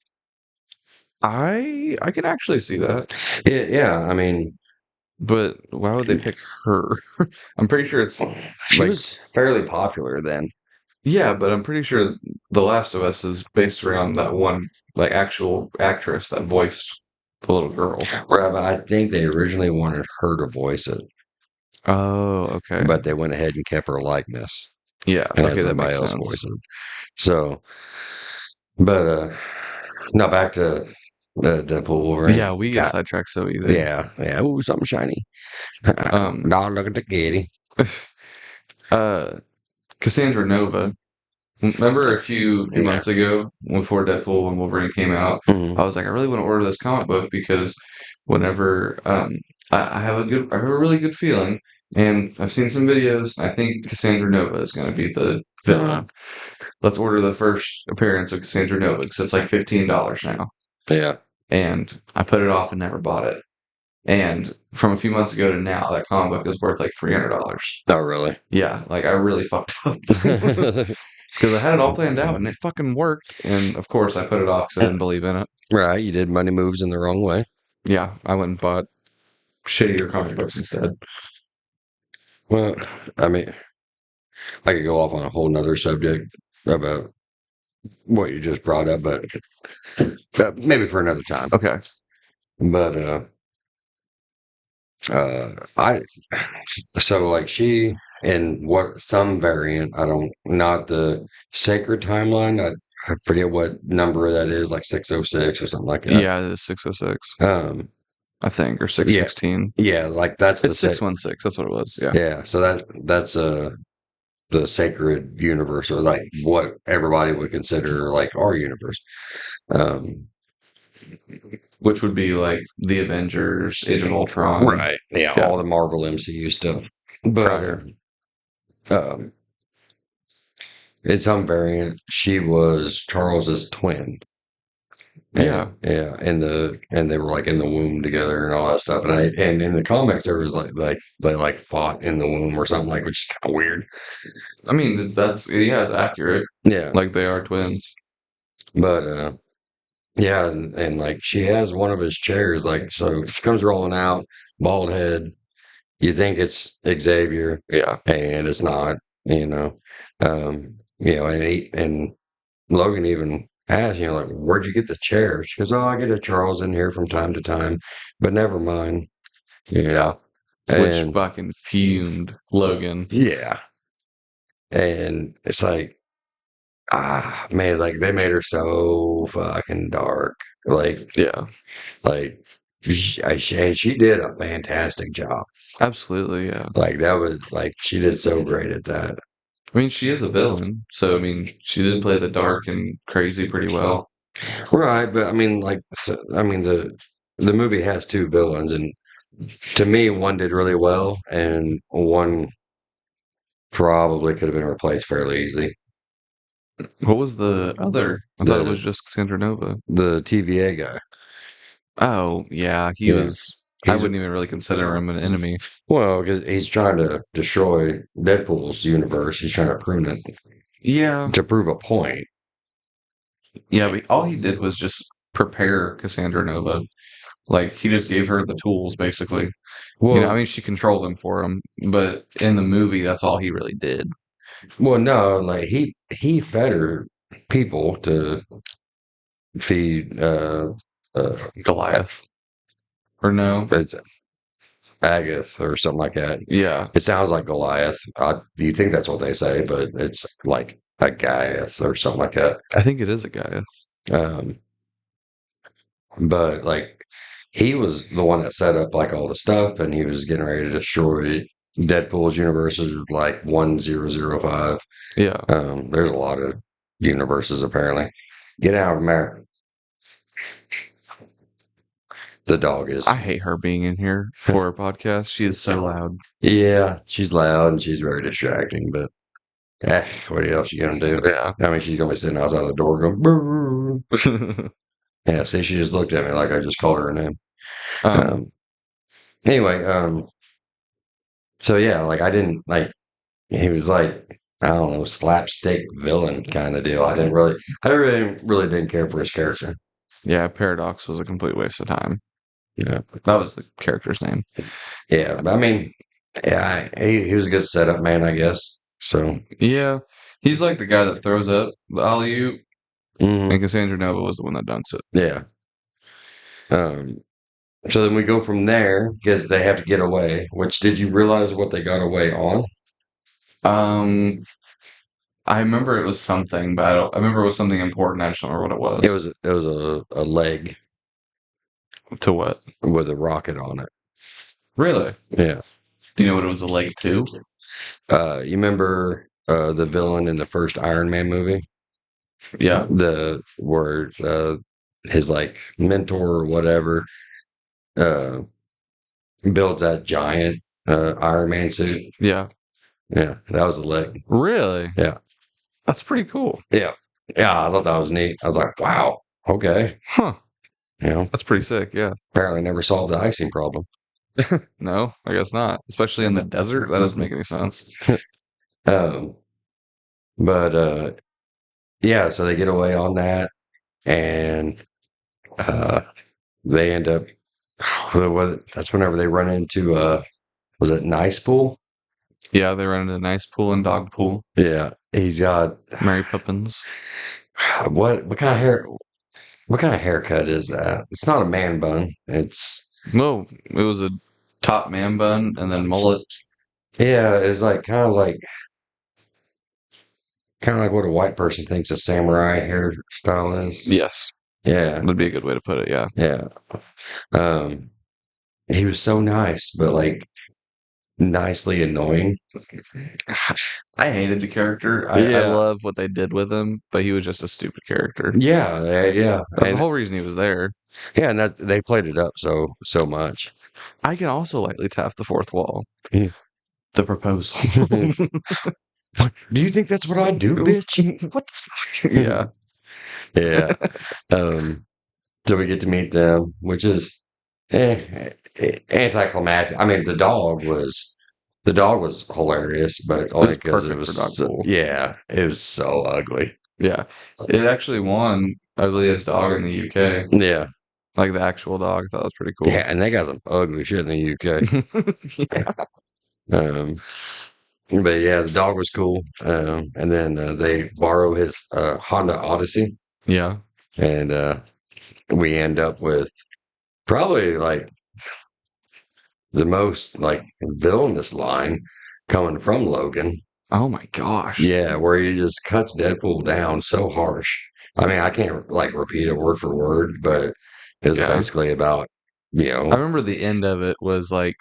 I can actually see that, Yeah, yeah. I mean, but why would they pick her? I'm pretty sure it's she like was fairly popular then. yeah, but I'm pretty sure The Last of Us is based around that one like actual actress that voiced the little girl. Right, but I think they originally wanted her to voice it, Oh, okay. but they went ahead and kept her likeness Yeah, and had okay, that somebody makes else sense. voice it. So, but now back to Deadpool Yeah, Wolverine. we get God, sidetracked so easy. yeah, yeah. Ooh, something shiny. Um, Dog, look at the kitty. uh, Cassandra Nova. Remember a few Yeah. months ago, before Deadpool and Wolverine came out, Mhm. I was like, I really want to order this comic book because whenever I have a really good feeling, and I've seen some videos, and I think Cassandra Nova is going to be the Uh, villain. Let's order the first appearance of Cassandra Nova because it's like $15 now, yeah. and I put it off and never bought it. And from a few months ago to now, that comic book is worth like $300. Oh, really? Yeah, like I really fucked up because I had it all planned out and it fucking worked. And of course, I put it off because I didn't believe in it. Right, you did money moves in the wrong way. Yeah, I went and bought shittier comic books instead. Well, I mean, I could go off on a whole nother subject about what you just brought up, but maybe for another time. Okay. But I so like she in what some variant, I don't not the sacred timeline. I forget what number that is, like 606 or something like that. Yeah, it is 606, Um, I think, or yeah, 616. yeah, like that's the It's 616. That's what it was. Yeah. yeah. So that's the sacred universe, or like what everybody would consider like our universe. Um, Which would be like the Avengers, Age of Ultron. right. Yeah, Yeah. all the Marvel MCU stuff. But Prior. um, in some variant, she was Charles's twin. Yeah. Yeah, and they were like in the womb together and all that stuff. And in the comics there was like they like fought in the womb or something, like, which is kind of weird. I mean, yeah, it's accurate. Yeah, Like they are twins. but yeah, and like she has one of his chairs, like, so she comes rolling out, bald head. You think it's Xavier, Yeah. and it's not. And Logan even asked, like, where'd you get the chair? She goes, oh, I get a Charles in here from time to time, but never mind. Yeah. Which And fucking fumed Logan. yeah, and it's like, man, like they made her so fucking dark. Yeah. Like and she did a fantastic job. Absolutely. Yeah. Like that was like she did so great at that. I mean, she is a villain. So, I mean, she did play the dark and crazy pretty well. Right, but I mean, like, so, I mean the movie has two villains, and to me, one did really well, and one probably could have been replaced fairly easy. What was the other? I thought it was The just Sandra Nova. the TVA guy. Oh, yeah. He Yeah, was. I he's wouldn't even really consider him an enemy. well because he's trying to destroy Deadpool's universe. He's trying to prune it Yeah. to prove a point. Yeah. But all he did was just prepare Cassandra Nova. Like, he just gave her the tools, basically. I Well, mean, she controlled them for him. But in the movie, that's all he really did. well, no, like he fed her people to feed Goliath. Or no? it's Agath or something like that. Yeah. It sounds like Goliath. You think that's what they say, but it's like a Gaiath or something like that. I think it is a guy. Um, but like he was the one that set up like all the stuff, and he was getting ready to destroy Deadpool's universes, like 1005. Yeah. There's a lot of universes apparently. Get out of there. The dog is. I hate her being in here for a podcast. She is so loud. Yeah, she's loud and she's very distracting, but what else you gonna do? Yeah. I mean, she's gonna be sitting outside the door going, "Brrr." Yeah, see, she just looked at me like I just called her a name. um, Um, anyway, so yeah, like I didn't like, he was like, I don't know, slapstick villain kind of deal. I really didn't care for his character. yeah, Paradox was a complete waste of time. Yeah. That was the character's name. Yeah, but I mean, yeah, he was a good setup man, I guess. So, Yeah. He's like the guy that throws up the alley-oop, mhm, and Cassandra Nova was the one that dunks it. yeah. Um, so then we go from there because they have to get away. Which did you realize what they got away on? Um, I remember it was something, but I remember it was something important. I just don't remember what It it was a leg was. To what? with a rocket on it. Really? Yeah. Do you know what it was a leg to? You remember the villain in the first Iron Man movie? Yeah. The where his like mentor or whatever uh builds that giant Iron Man suit. Yeah. Yeah, that was the leg. Really? Yeah. That's pretty cool. Yeah. Yeah, I thought that was neat. I was like, wow, okay. Huh. You know, That's pretty sick. Yeah. apparently never solved the icing problem. No, I guess not. Especially in the desert. That doesn't make any sense. um, but yeah, so they get away on that, and uh, they end up. That's whenever they run into was it Nice Pool? Yeah, they run into a nice pool and dog pool. Yeah, he's got Mary Poppins. what kind of hair? What kind of haircut is that? It's not a man bun. It's No, it was a top man bun and then mullet. yeah, it's like kind of like what a white person thinks a samurai hairstyle is. Yes, Yeah, would be a good way to put it. Yeah. yeah. Um, he was so nice, but like nicely annoying. I hated the character. I Yeah, love what they did with him, but he was just a stupid character. yeah, That's the and whole reason he was there. yeah, and that they played it up so much. I can also lightly tap the fourth wall. Yeah. The proposal. Do you think that's what I do, bitch? What the fuck? Yeah. Yeah. Um, so we get to meet them, which is anticlimactic. I mean, the dog was hilarious, but It only was because it perfect for was dog pool. yeah, it was so ugly. Yeah. It actually won ugliest dog in the UK. Yeah, Like the actual dog. I thought it was pretty cool. yeah, and they got some ugly shit in the UK. Yeah. Um, but yeah, the dog was cool. And then they borrow his Honda Odyssey, Yeah. and we end up with probably like the most like villainous line coming from Logan. Oh my gosh. Yeah, where he just cuts Deadpool down so harsh. I mean, I can't like repeat it word for word, but it's Yeah. basically about, you I know, remember the end of it was like,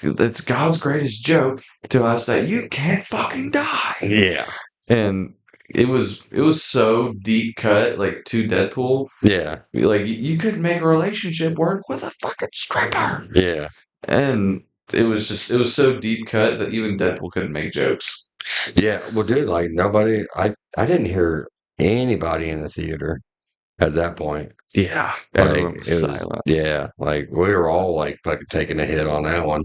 it's God's greatest joke to us that you can't fucking die. yeah, And it was so deep cut, like to Deadpool. yeah, Like you could make a relationship work with a fucking stripper. yeah, And it was so deep cut that even Deadpool couldn't make jokes. yeah. Well, dude, like nobody, I didn't hear anybody in the theater at that point. Yeah. Like Everyone was it was, silent. yeah, like we were all like fucking taking a hit on that one.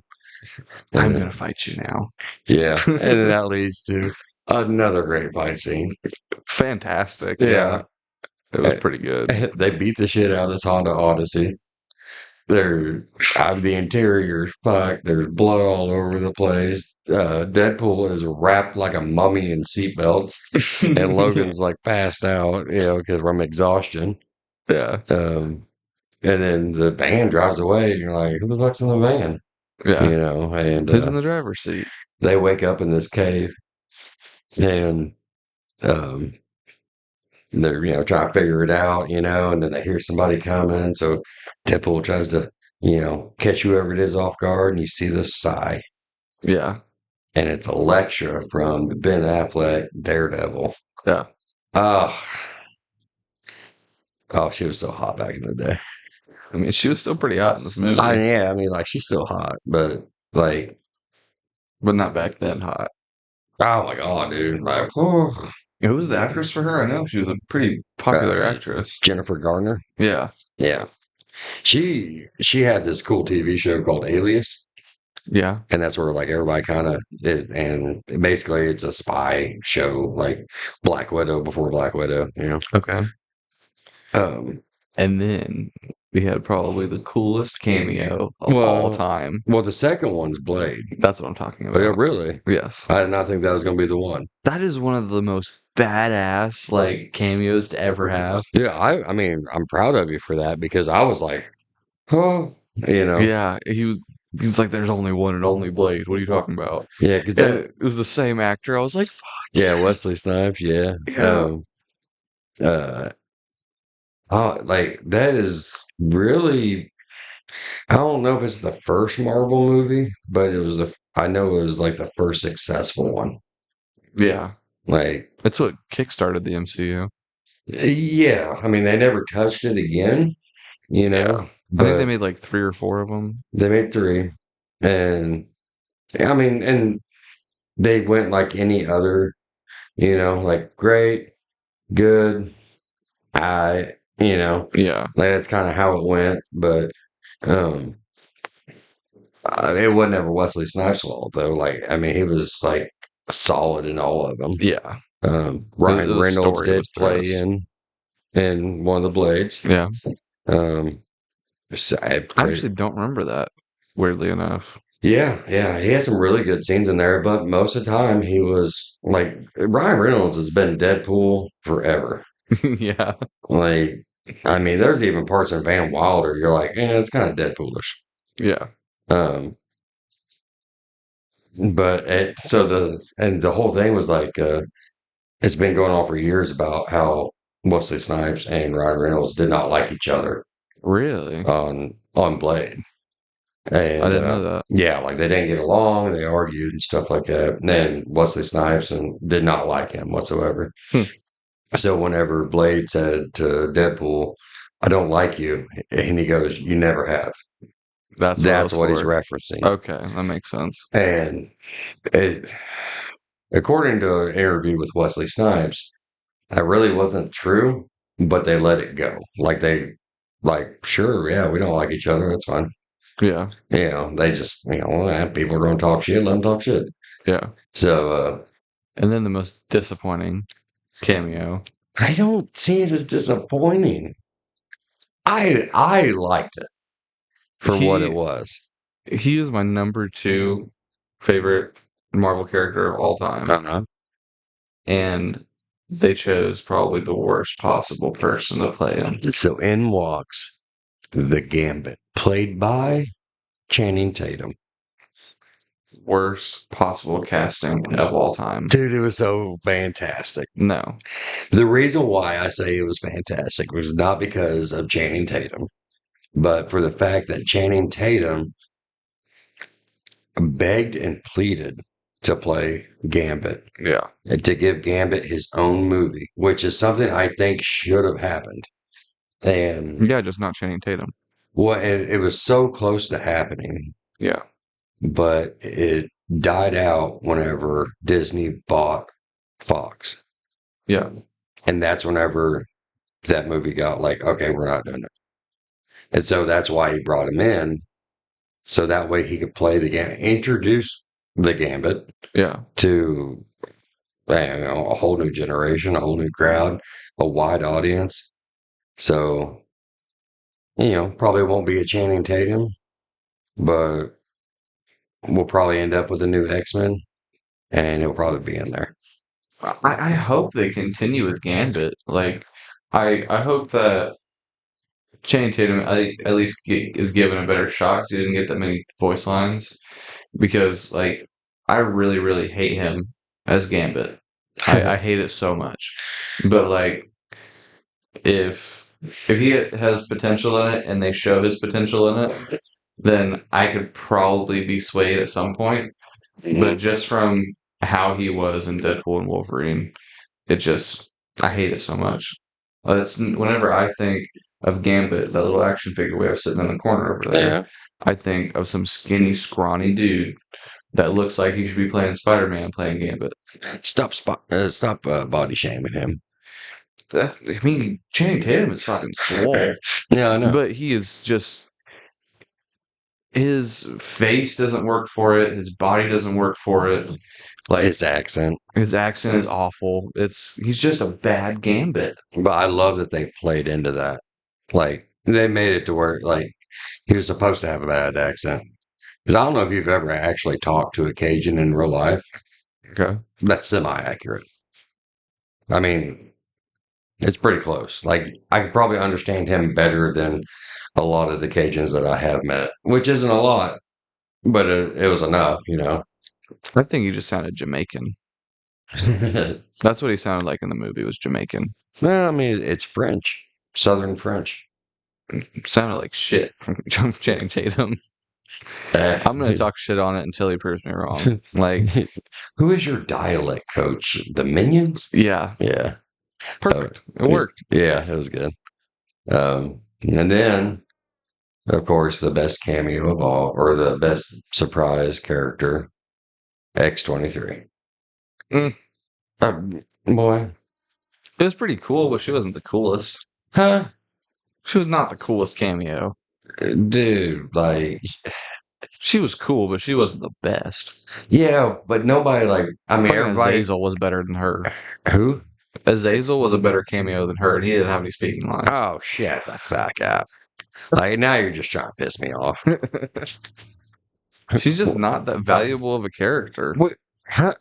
I'm And gonna fight you now. yeah, and then that leads to another great fight scene. Fantastic. Yeah, Yeah. It was pretty good. they beat the shit out of this Honda Odyssey. There, out of the interior, fuck, there's blood all over the place. Deadpool is wrapped like a mummy in seatbelts, and Logan's like passed out, you know, because from exhaustion. Yeah. And then the van drives away, and you're like, who the fuck's in the van? Yeah. You know, and Who's in the driver's seat? they wake up in this cave, and um, they're trying to figure it out, and then they hear somebody coming. So Deadpool tries to catch whoever it is off guard, and you see this sigh, Yeah. and it's Elektra from the Ben Affleck Daredevil. Yeah. Oh, oh, she was so hot back in the day. I mean, she was still pretty hot in this movie, Yeah, I mean, like she's still hot, but like, but not back then hot. oh my god, dude, like, oh, Who was the actress for her? I know she was a pretty popular actress. Jennifer Garner. Yeah. Yeah, she had this cool TV show called Alias. Yeah. And that's where like everybody kind of is, and basically it's a spy show like Black Widow before Black Widow. Okay. Um, And then we had probably the coolest cameo of all time. well, the second one's Blade. That's what I'm talking Oh, yeah, about. really? Yes. I did not think that was going to be the one. That is one of the most badass like cameos to ever have. Yeah, I mean, I'm proud of you for that because I was like, oh, Yeah, he's like, there's only one and only Blade. What are you talking about? yeah, because And it was the same actor. I was like, fuck. yeah, Wesley Snipes, yeah, Yeah. uh, oh, like that is really. I don't know if it's the first Marvel movie, but I know it was like the first successful one. Yeah. Like, That's what kickstarted the MCU. yeah, I mean, they never touched it again, Yeah. I think they but made like 3 or 4 of them. they made three. And I mean, and they went like any other, like great, good, I, Yeah. That's kind of how it went. But um, it wasn't ever Wesley Snipes' fault though. Like, I mean, he was like solid in all of them. Yeah. Ryan The Reynolds story did was the play rest. in one of the Blades. Yeah. Um, so I actually don't remember that, weirdly enough. yeah, he had some really good scenes in there, but most of the time he was like Ryan Reynolds has been Deadpool forever. Yeah. Like, I mean, there's even parts in Van Wilder you're like, it's kind of Deadpoolish. Yeah. Um, but the whole thing was like, it's been going on for years about how Wesley Snipes and Ryan Reynolds did not like each other Really? on Blade. I And didn't know that. yeah, like they didn't get along, they argued and stuff like that. And then Wesley Snipes and did not like him whatsoever. Hmm. So whenever Blade said to Deadpool, "I don't like you," and he goes, "You never have." That's what I That's was what he's for. referencing. Okay, that makes sense. And it, according to an interview with Wesley Snipes, that really wasn't true, but they let it go. Like, sure, yeah, we don't like each other. That's fine. Yeah. They just, people are going to talk shit, let them talk shit. Yeah. So, And then the most disappointing cameo. I don't see it as disappointing. I liked it for what it He was. he is my number two favorite Marvel character of all time. Uh-huh. And they chose probably the worst possible person to play him. So in walks the Gambit, played by Channing Tatum. Worst possible casting of all time. Dude, it was so fantastic. No. The reason why I say it was fantastic was not because of Channing Tatum, but for the fact that Channing Tatum begged and pleaded to play Gambit, Yeah. and to give Gambit his own movie, which is something I think should have happened. And Yeah, just not Channing Tatum. it was so close to happening, Yeah. but it died out whenever Disney bought Fox. Yeah. And that's whenever that movie got like, okay, we're not doing it. And so that's why he brought him in. So that way he could play the game, introduce the Gambit Yeah. to a whole new generation, a whole new crowd, a wide audience. So, probably won't be a Channing Tatum, but we'll probably end up with a new X-Men and he'll probably be in there. I hope they continue with Gambit. Like, I hope that Channing Tatum at least is given a better shot 'cause he didn't get that many voice lines. Because, like, I really, really hate him as Gambit. I hate it so much. But, like, if he has potential in it and they show his potential in it, then I could probably be swayed at some point. But just from how he was in Deadpool and Wolverine, it just I hate it so much. That's whenever I think of Gambit, that little action figure we have sitting in the corner over there. Yeah. I think of some skinny, scrawny dude that looks like he should be playing Spider-Man, playing Gambit. Stop body shaming him. I mean, Channing Tatum is fucking swole, Yeah, I know. but he is just his face doesn't work for it. His body doesn't work for it. Like His accent. his accent is awful. He's just a bad Gambit. But I love that they played into that. Like, they made it to where, like, he was supposed to have a bad accent. Because I don't know if you've ever actually talked to a Cajun in real life. Okay. That's semi-accurate. I mean, it's pretty close. Like, I could probably understand him better than a lot of the Cajuns that I have met, which isn't a lot, but it was enough. I think he just sounded Jamaican. That's what he sounded like in the movie was Jamaican. No, I mean, it's French, Southern French. Sounded like shit from Channing Tatum. I'm gonna talk shit on it until he proves me wrong. Like, Who is your dialect coach? The Minions? yeah, Yeah. perfect. It worked. Yeah, it was good. And then, of course, the best cameo of all, or the best surprise character, X-23. Mm. Boy. It was pretty cool, but she wasn't the coolest. Huh? She was not the coolest cameo. Dude, like, She was cool, but she wasn't the best. yeah, but nobody like. I mean, Fucking everybody. Azazel was better than her. Who? Azazel was a better cameo than her, and he didn't have any speaking lines. Oh shit, the fuck up. Like now you're just trying to piss me off. She's just not that valuable of a character. What? How,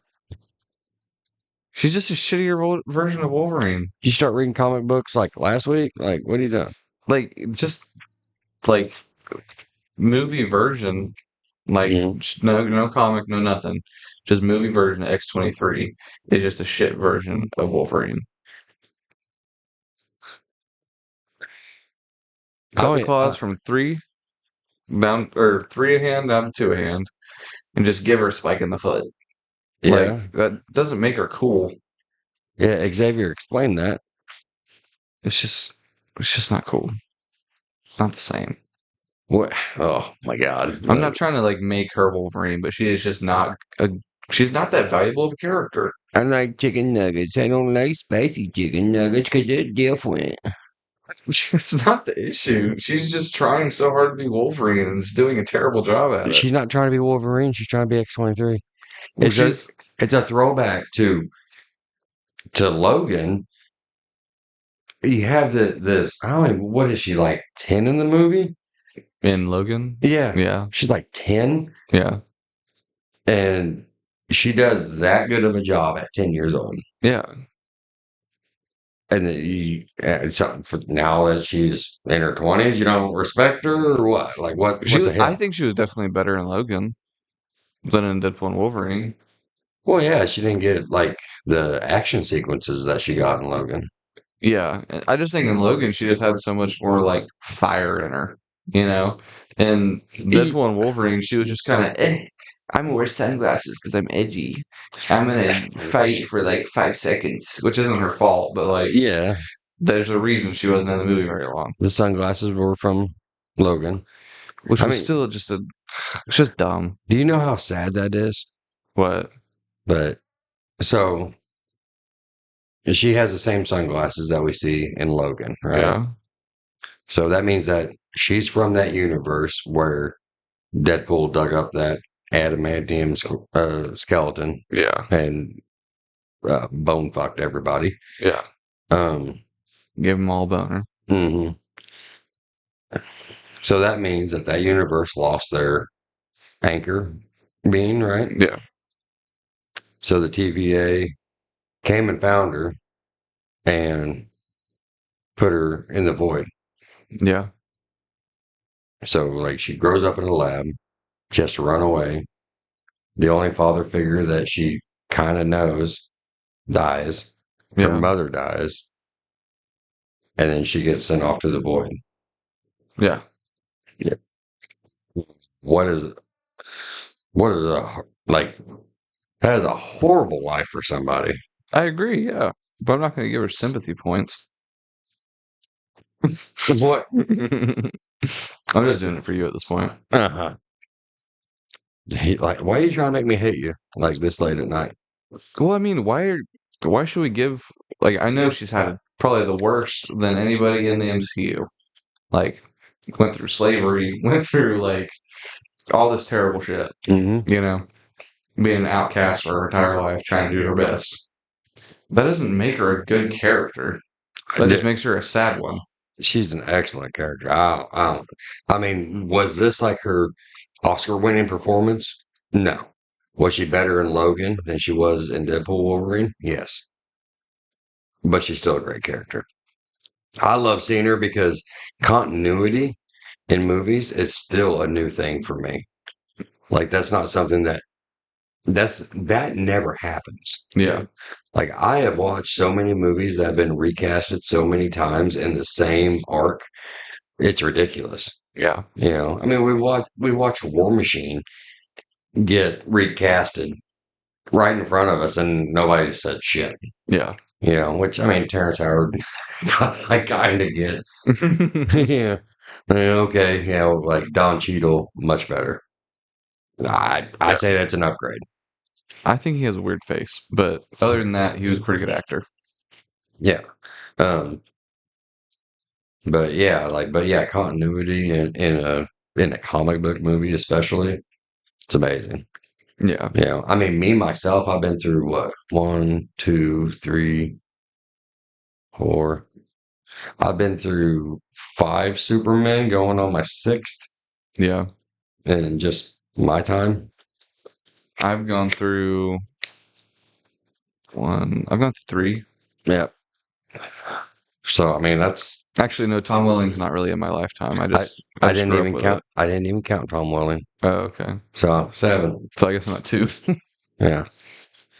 She's just a shittier version of Wolverine. you start reading comic books like last week? Like, what are you doing? Like, just like movie version, like Mhm. no comic, no nothing. Just movie version of X-23 is just a shit version of Wolverine. Cut Oh the yeah, claws from three down or three a hand down to two a hand, and just give her a spike in the foot. yeah, Like that doesn't make her cool. yeah. Xavier explained that. It's just it's just not cool. It's not the same. What? Oh my god! I'm Like, not trying to like make her Wolverine, but she is just not a she's not that valuable of a character. I like chicken nuggets. I don't like spicy chicken nuggets because they're different. It's not the issue. She's just trying so hard to be Wolverine and is doing a terrible job at it. She's not trying to be Wolverine. She's trying to be X-23. Well, It's a she's it's a throwback to Logan. You have this. I don't know, what is she like 10 in the movie? in Logan. Yeah, Yeah, she's like 10, yeah, and she does that good of a job at 10 years old. yeah. And then something for now that she's in her 20s, you don't respect her or what? Like what the I hell? think she was definitely better in Logan than in Deadpool and Wolverine. Well, yeah, she didn't get like the action sequences that she got in Logan. Yeah, I just think in Logan she just had so much more like fire in her, you know. And E- Deadpool and Wolverine, she was just kind of, I'm gonna wear sunglasses because I'm edgy. I'm gonna fight for like 5 seconds, which isn't her fault, but like Yeah, there's a reason she wasn't in the movie very long, the sunglasses were from Logan. which I was mean, still it's just dumb. do you know how sad that is? What? But so she has the same sunglasses that we see in Logan, right? Yeah, So that means that she's from that universe where Deadpool dug up that adamantium skeleton yeah, and bone fucked everybody. yeah. Um, Give them all a boner. mhm. So that means that that universe lost their anchor being, right? Yeah, So the TVA came and found her and put her in the void. yeah, So, like, she grows up in a lab, she has to run away. The only father figure that she kind of knows dies. Her yeah, mother dies. And then she gets sent off to the void. yeah. Yeah. What is, what is a, like, that is a horrible life for somebody. I agree. Yeah, but I'm not gonna give her sympathy points. What? I'm just doing it for you at this point. Uh huh. Like, why are you trying to make me hate you like this late at night? Well, I mean, why should we give like I know she's had probably the worst than anybody in the MCU. Like went through slavery, went through like all this terrible shit, Mm-hmm. you know, being an outcast for her entire life, trying to do her best. That doesn't make her a good character. That just makes her a sad one. She's an excellent character. I mean, was this like her Oscar-winning performance? No. Was she better in Logan than she was in Deadpool Wolverine? Yes. But she's still a great character. I love seeing her because continuity in movies is still a new thing for me. Like that's not something that never happens. Yeah, Like I have watched so many movies that have been recasted so many times in the same arc. It's ridiculous. yeah, You know, I mean, we watched War Machine get recasted right in front of us, and nobody said shit. yeah. You know, which I mean, Terrence Howard, I kind of get. Yeah, I mean, okay, yeah, like Don Cheadle, much better. I Yeah. say that's an upgrade. I think he has a weird face, but other than that, he was a pretty good actor. Yeah. Um, But yeah, continuity in a comic book movie, especially, it's amazing. Yeah. I mean, me myself, I've been through what, one, two, three, four. I've been through five Supermen, going on my sixth, Yeah. in just my time. I've gone through one. I've gone through three. Yeah. So I mean, that's Actually, no, Tom Welling's not really in my lifetime. I. I I just didn't grew up even with it. count. I didn't even count Tom Welling. Oh, okay. So seven. So I guess I'm at two. Yeah.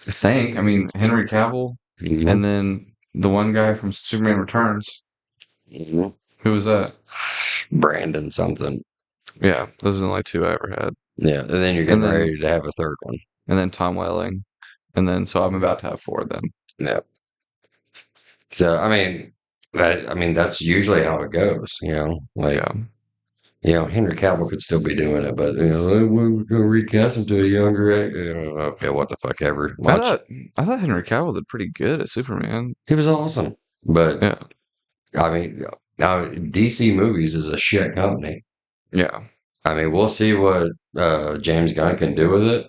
I think. I mean, Henry Cavill, Hmm. and then the one guy from Superman Returns. Hmm. Who was that? Brandon something. Yeah, those are the only two I ever had. Yeah. And then you're And getting then ready to have a third one. Tom Welling, and then so I'm about to have four then. Yeah. So I mean that's usually how it goes. Like Yeah. Henry Cavill could still be doing it, but we're gonna recast him to a younger age. Okay, what the fuck ever. I Watch. thought I thought Henry Cavill did pretty good at Superman. He was awesome, but Yeah. I mean, now DC Movies is a shit company. Yeah. I mean, we'll see what James Gunn can do with it.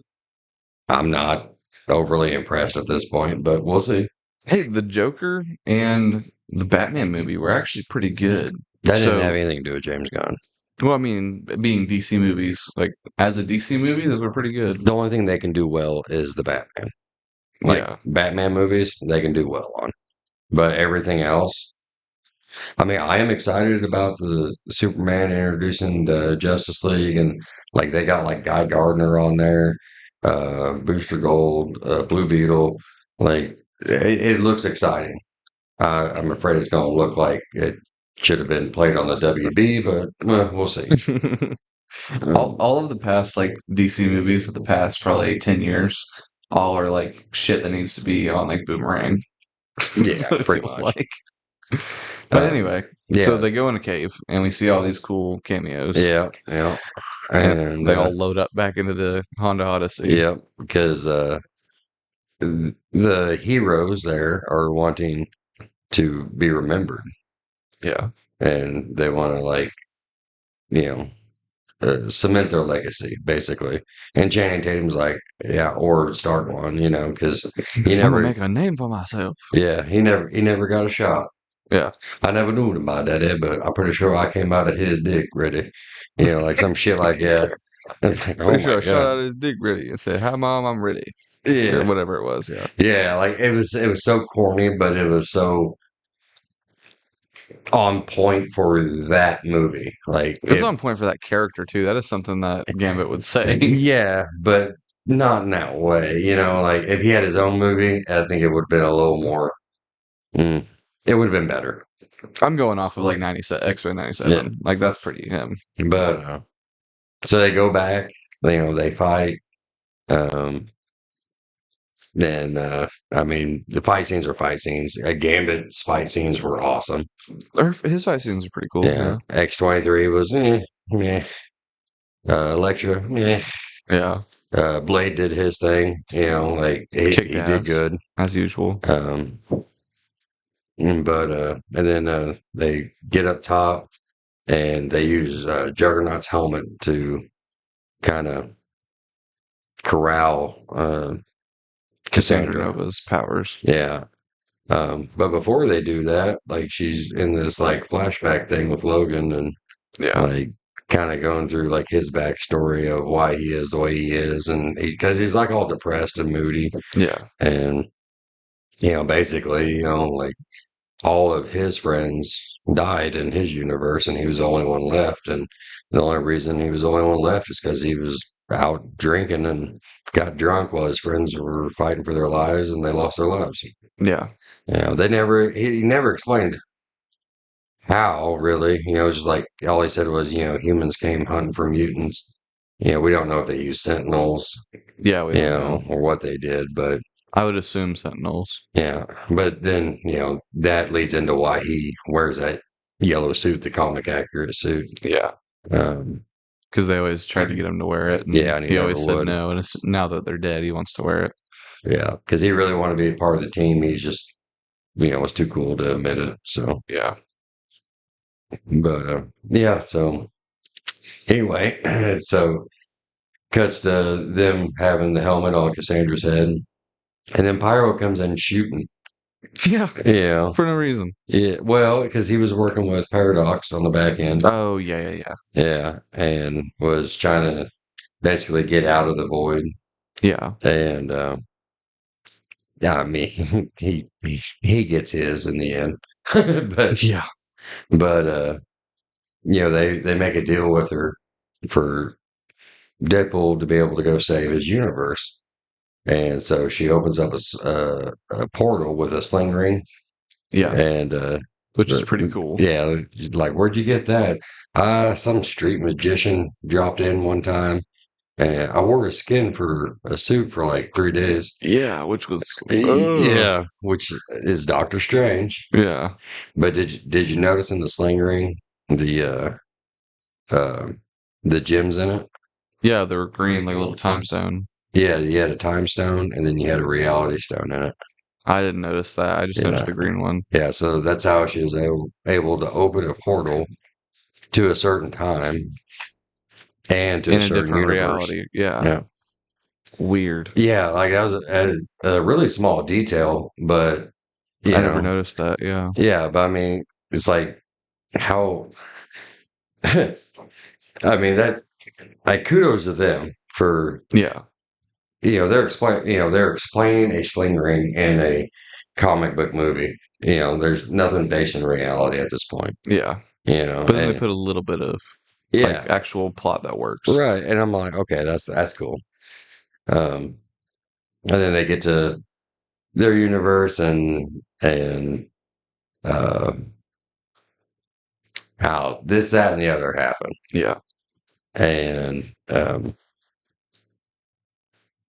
I'm not overly impressed at this point, but we'll see. Hey, the Joker and the Batman movie were actually pretty good. That didn't have So, anything to do with James Gunn. well, I mean, being DC movies, like as a DC movie, those were pretty good. The only thing they can do well is the Batman. Like Yeah. Batman movies, they can do well on. But everything else, I mean, I am excited about the Superman introducing the Justice League, and like they got like Guy Gardner on there, Booster Gold, Blue Beetle. Like it looks exciting. I'm afraid it's going to look like it should have been played on the WB, but well, we'll see. All of the past like DC movies of the past probably 10 years, all are like shit that needs to be on like Boomerang. That's Yeah, what it pretty feels much. like. But Um, anyway, so yeah, they go in a cave and we see all these cool cameos yeah, yeah, and and they all load up back into the Honda Odyssey. yeah, because the heroes there are wanting to be remembered, Yeah. and they want to you know cement their legacy basically. And Channing Tatum's like, yeah, or start one, because he I'm gonna never, make a name for myself. yeah, he never got a shot. Yeah. I never knew him about that, but I'm pretty sure I came out of his dick ready, like some shit like that. It's like, oh Pretty my sure I shot god, out his dick ready and said, "Hi, mom, I'm ready," or yeah, whatever it was. Yeah. yeah, like it was so corny, but it was so on point for that movie. Like It was on point for that character too. That is something that Gambit would say. yeah, but not in that way. Like if he had his own movie, I think it would have been a little more. Mm, it would have been better. I'm going off of like 97, X-Men Yeah, 97. Like that's pretty him. but so they go back. They fight. Um, then I mean, the fight scenes are fight scenes. Gambit's fight scenes were awesome. His fight scenes are pretty cool. Yeah, Yeah. X-23 was meh. Electra, meh. Yeah. Blade did his thing. Like Kicked he did ass good. as usual. Um, but and then they get up top and they use Juggernaut's helmet to kind of corral Cassandra Cassandra. Nova's powers. Yeah. But before they do that, like she's in this like flashback thing with Logan and Yeah. like kind of going through like his backstory of why he is the way he is, and because he's like all depressed and moody, Yeah. and basically, like all of his friends died in his universe and he was the only one left, and the only reason he was the only one left is because he was out drinking and got drunk while his friends were fighting for their lives and they lost their lives. Yeah. They never he never explained how, really. Just like all he said was, humans came hunting for mutants. We don't know if they used sentinels, Yeah. We don't know. or what they did, but I would assume Sentinels. yeah, but then, that leads into why he wears that yellow suit, the comic accurate suit. Yeah. Um, Because they always tried to get him to wear it, and yeah, and he he never always said would. no. And now that they're dead, he wants to wear it. Yeah, because he really wanted to be a part of the team. He just, was too cool to admit it. So, Yeah. But yeah, so anyway, so cuts to them having the helmet on Cassandra's head, and then Pyro comes in shooting. Yeah, Yeah, for no reason. yeah. Well, because he was working with Paradox on the back end. Oh, yeah. Yeah, and was trying to basically get out of the void. Yeah. And yeah, I mean, he gets his in the end, but Yeah. but they make a deal with her for Deadpool to be able to go save his universe. And so she opens up a portal with a sling ring, Yeah. and Which is pretty cool. yeah, like where'd you get that? Some street magician dropped in one time, and I wore a skin for a suit for like 3 days. Yeah, which was Yeah, which is Doctor Strange. yeah. But did you notice in the sling ring the uh the gems in it? Yeah, they were green like a little time stone. Yeah, you had a time stone and then you had a reality stone in it. I didn't notice that. I just noticed Yeah. the green one Yeah, so that's how she was able to open a portal to a certain time and to a in a certain different universe. reality. Yeah. Yeah. Weird. Yeah, like that was a really small detail, but you I never know, noticed that. Yeah. yeah, but I mean, it's like how I mean that like kudos to them for Yeah. they're explaining a sling ring in a comic book movie. There's nothing based in reality at this point. Yeah. You know, But then they and put a little bit of like yeah, actual plot that works. right. And I'm like, okay, that's cool. Um, and then they get to their universe and uh, how this, that, and the other happen. Yeah. And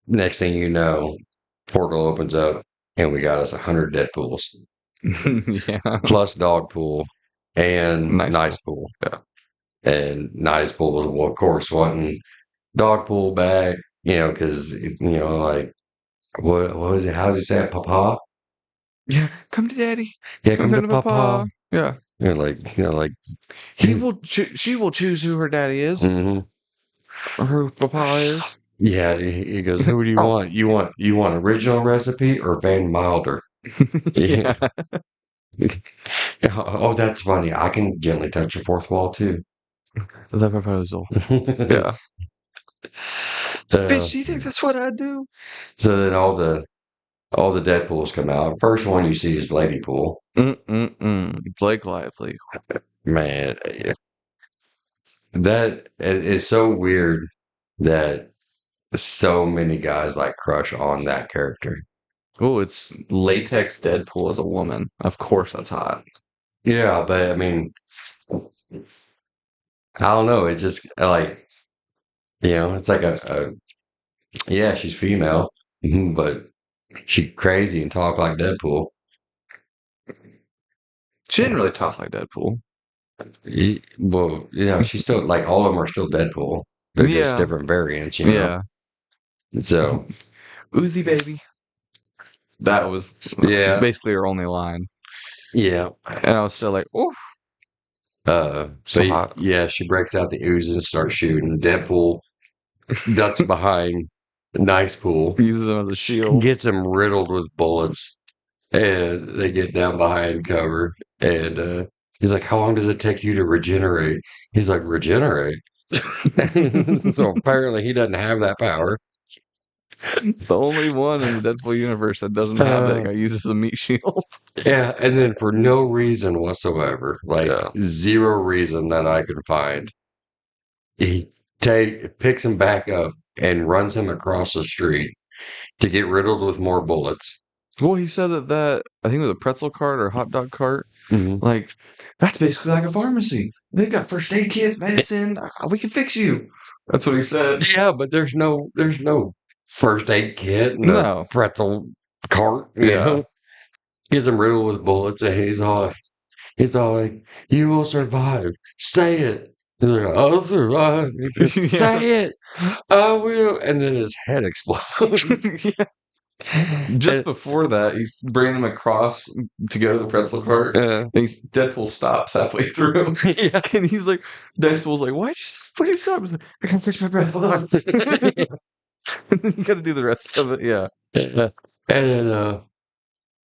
next thing you know, portal opens up and we got us 100 Deadpools Yeah. plus Dogpool and Nice Nice pool. Pool. Yeah. And Nice Pool was, well, of course, wanting Dogpool back, because, like, what was it? How does he say it? Papa? Yeah. Come to daddy. Yeah, Come come to to papa. Papa. Yeah. Like, She will choose who her daddy is hmm or who papa is. yeah, he goes, who do you Oh. want? You want original recipe or Van Milder? Yeah. Yeah. Oh, that's funny. I can gently touch your fourth wall too. The proposal. Yeah. Uh, Bitch, do you think that's what I do? so then all the Deadpools come out. First one you see is Lady Pool. Blake Lively. Man, that is so weird that so many guys like crush on that character. Oh, it's latex Deadpool as a woman. Of course that's hot. Yeah, but I mean, I don't know. It's just like, it's like yeah, she's female, but she crazy and talk like Deadpool. She didn't really talk like Deadpool. Well, she's still like all of them are still Deadpool. They're just Yeah. different variants. Yeah. So Uzi baby. That was yeah, basically her only line. yeah. And I was still like, oh, so But hot. yeah, she breaks out the ooze and starts shooting. Deadpool ducks behind Nice Pool, Uses them as a shield. gets him riddled with bullets, and they get down behind cover. And he's like, "How long does it take you to regenerate?" He's like, "Regenerate." So apparently he doesn't have that power. The only one in the Deadpool universe that doesn't have that Uh, guy uses a meat shield. yeah, and then for no reason whatsoever, like Yeah. zero reason that I could find, he picks him back up and runs him across the street to get riddled with more bullets. Well, he said that I think it was a pretzel cart or a hot dog cart. Mhm. Like, that's basically like a pharmacy. They've got first aid kits, medicine. We can fix you. That's what he said. Yeah, but there's no first aid kit and a No. pretzel cart. Yeah. Gets him riddled with bullets, and he's all like, "You will survive. Say it." He's like, "I'll survive." He goes, Yeah. "Say it. I will." And then his head explodes. Yeah. Just And, before that, he's bringing him across to go to the pretzel cart. uh, And Deadpool stops halfway through. yeah. And he's like, Deadpool's like, why'd you stop? He's like, I gotta catch my breath. Hold on. And then you gotta do the rest of it. Yeah. And then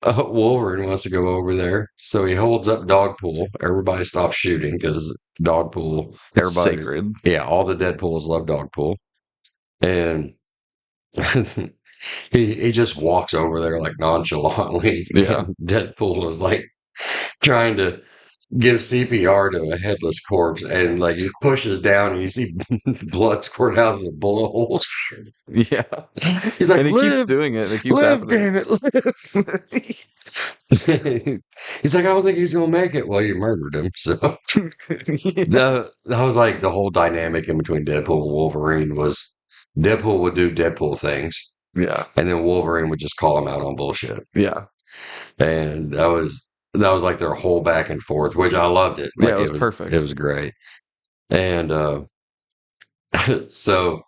Wolverine wants to go over there, so he holds up Dogpool. Everybody stops shooting because Dogpool. It's Everybody, sacred. yeah, all the Deadpools love Dogpool, and he just walks over there like nonchalantly. Yeah. And Deadpool is like trying to give CPR to a headless corpse, and like he pushes down, and you see blood squirt out of the bullet holes. Yeah. He's like, And he keeps "Live, doing it, and it keeps live, happening. damn it, live!" He's like, "I don't think he's gonna make it." Well, you murdered him, so Yeah. that was like the whole dynamic in between Deadpool and Wolverine was Deadpool would do Deadpool things, Yeah. and then Wolverine would just call him out on bullshit. Yeah. And that was like their whole back and forth, which I loved it. Yeah. Like It was it perfect. was great. And so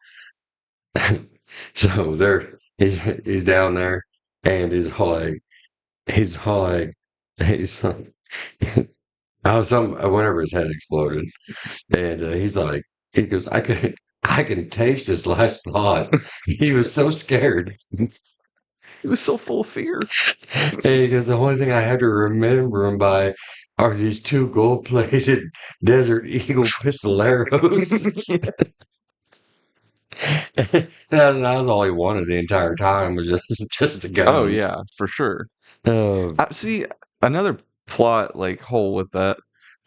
so there he's down there and he's like he's like I was some whenever his head exploded and he goes I can taste his last thought. He was so scared. He was so full of fear. And he goes, the only thing I had to remember him by are these two gold-plated Desert Eagle pistoleros. Yeah. That was all he wanted the entire time was just the Oh guns. yeah, for sure. Oh, See, another plot like hole with that.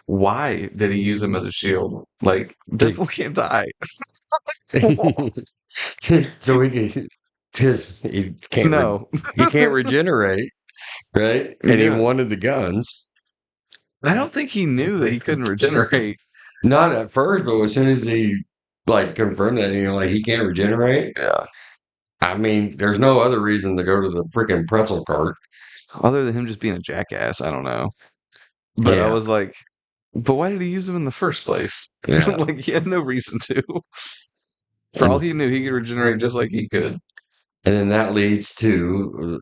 Why did he use him as a shield? Like Deadpool can't die. so he can, because No. he can't regenerate, right? And he Yeah. wanted the guns. I don't think he knew that he couldn't regenerate. Not at first, but as soon as he like confirmed that, like he can't regenerate. Yeah. I mean, there's no other reason to go to the freaking pretzel cart. Other than him just being a jackass, I don't know. But I Yeah, was like, but why did he use him in the first place? yeah. Like he had no reason to. For all And he knew, he could regenerate just like he could. and then that leads to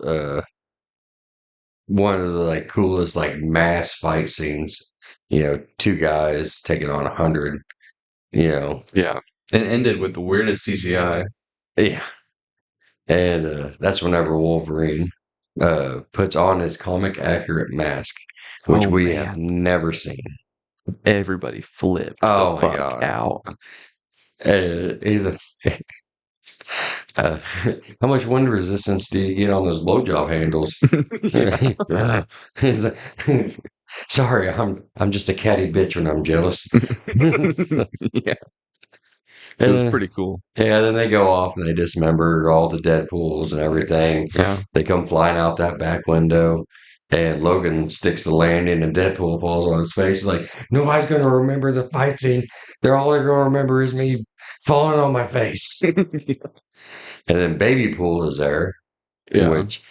one of the like coolest like mass fight scenes. Two guys taking on 100. You know, Yeah. And ended with the weirdest CGI. yeah. And that's whenever Wolverine puts on his comic accurate mask, which Oh we have man. never seen. Everybody flipped Oh the my fuck god! out. He's a Uh, how much wind resistance do you get on those blowjob handles? Yeah. He's like, sorry, I'm just a catty bitch when I'm jealous. Yeah. It was Uh, pretty cool. yeah, then they go off and they dismember all the Deadpools and everything. Yeah. They come flying out that back window, and Logan sticks the landing, and Deadpool falls on his face. He's like, nobody's going to remember the fight scene. They're all they're going to remember is me falling on my face. And then Baby Pool is there, Yeah. which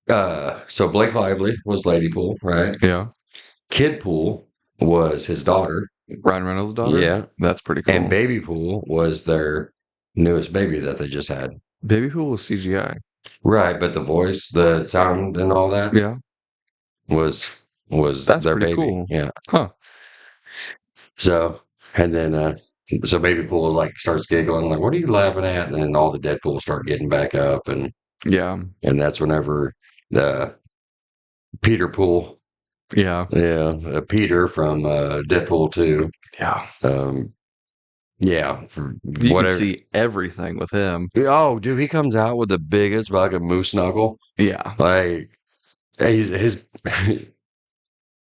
so Blake Lively was Lady Pool, right? Yeah. Kid Pool was his daughter. Ryan Reynolds' daughter? Yeah. That's pretty And cool. Baby Pool was their newest baby that they just had. Baby Pool was CGI. Right, but the voice, the sound and all that Yeah. was That's their pretty baby. cool. Yeah. Huh. So and then so Baby Pool is like starts giggling, like, what are you laughing at? And then all the Deadpool start getting back up Yeah. and that's whenever the Peter Pool. Yeah. Yeah, Peter from Deadpool 2. Yeah. Yeah, for You can whatever. see everything with him. Oh, dude, he comes out with the biggest fucking moose knuckle. Yeah. Like, his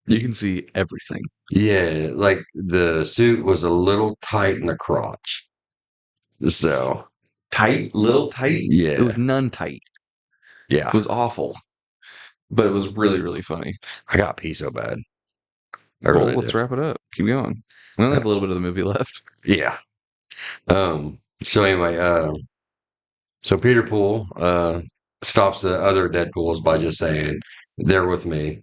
You can see everything. yeah, like the suit was a little tight in the crotch. So, Tight, little tight. yeah, It was none tight. yeah. It was awful. But it was really, really funny. I got pee so bad. I Well, really let's did. wrap it up. Keep going. We only have a little bit of the movie left. Yeah. So anyway, so Peter Pool stops the other Deadpools by just saying, they're with me.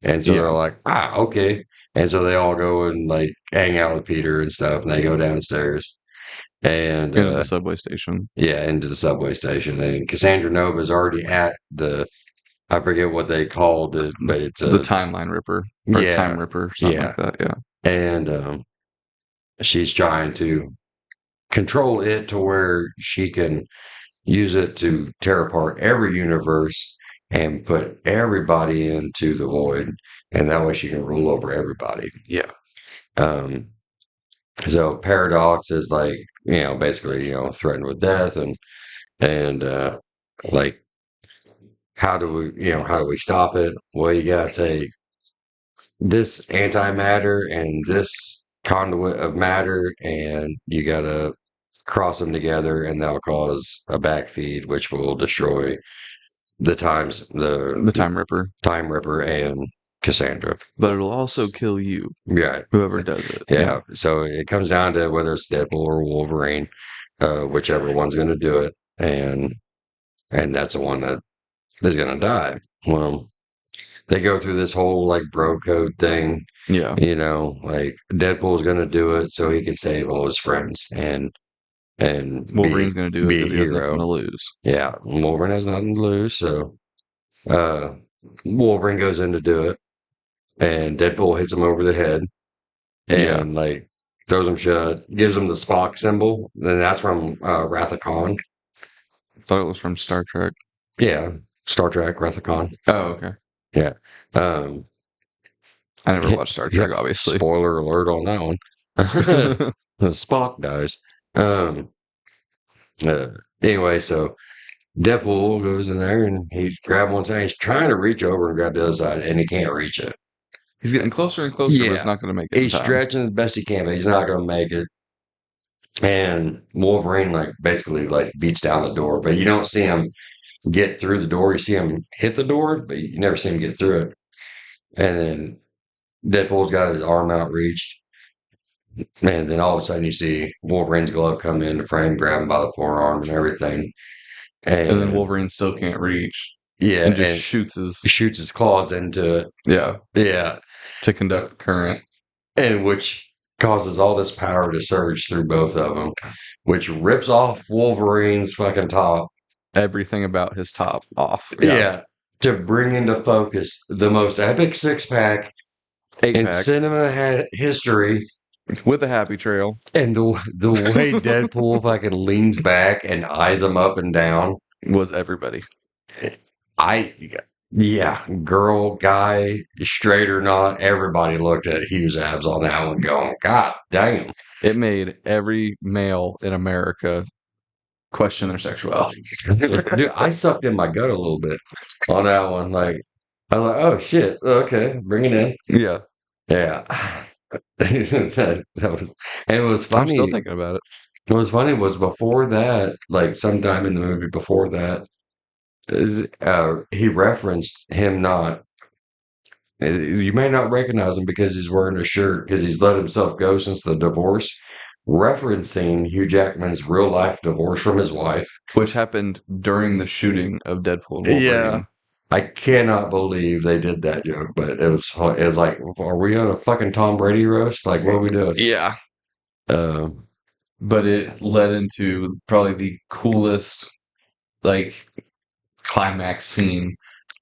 And so they're Yeah. like, okay. And so they all go and like hang out with Peter and stuff, and they go downstairs. and Into the subway station. yeah, into the subway station. And Cassandra Nova is already at the, I forget what they called it, but it's The a, timeline ripper or yeah, time ripper, something yeah. like that. Yeah. And she's trying to control it to where she can use it to tear apart every universe and put everybody into the void, and that way she can rule over everybody. Yeah. Um, so Paradox is like, basically, threatened with death, and like, how do we stop it? Well, you gotta take this antimatter and this conduit of matter, and you gotta cross them together, and that'll cause a backfeed, which will destroy The the time ripper. Time Ripper and Cassandra. But it'll also kill you, Yeah, whoever does it. yeah. So it comes down to whether it's Deadpool or Wolverine, whichever one's going to do it, and that's the one that is going to die. Well, they go through this whole like bro code thing. Yeah. Like Deadpool's going to do it so he can save all his friends and Wolverine's going to do it be a because he has nothing hero. to lose. Yeah, Wolverine has nothing to lose, so uh, Wolverine goes in to do it, and Deadpool hits him over the head Yeah. and like throws him shut, gives him the Spock symbol. Then that's from Wrath of Khan. Thought it was from Star Trek. Yeah, Star Trek, Wrath of Khan. Oh, okay. Yeah. Um, I never watched Star Trek, yeah, obviously. spoiler alert on that one. Spock dies. Um, uh, anyway, so Deadpool goes in there and he's grabbing one side. He's trying to reach over and grab the other side, and he can't reach it. He's getting closer and closer, but it's not going to make it in He's time. stretching as best he can, but he's not going to make it. And Wolverine, like, basically, like, beats down the door, but you don't see him get through the door. You see him hit the door, but you never see him get through it. And then Deadpool's got his arm outreached, and then all of a sudden you see Wolverine's glove come into frame, grab him by the forearm and everything. And then And Wolverine still can't reach yeah, and just and shoots his claws into it. Yeah. Yeah, To conduct the current. and which causes all this power to surge through both of them, which rips off Wolverine's fucking top. Everything about his top off. Yeah. To bring into focus the most epic six pack in 8-pack cinema history, with a happy trail. and the way Deadpool fucking leans back and eyes him up and down. Was everybody. Yeah, girl, guy, straight or not, everybody looked at Hughes' abs on that one going, God damn. It made every male in America question their sexuality. Dude, I sucked in my gut a little bit on that one. Like, I'm like, oh shit, okay, bring it in. Yeah. Yeah. that was, and it was funny. I'm still thinking about it. What was funny was before that, like sometime in the movie before that, he referenced him not. You may not recognize him because he's wearing a shirt because he's let himself go since the divorce, referencing Hugh Jackman's real life divorce from his wife, which happened during the shooting of Deadpool and Wolverine. Yeah. I cannot believe they did that joke, but it was like, are we on a fucking Tom Brady roast? Like, what are we doing? Yeah. Um, but it led into probably the coolest, like, climax scene,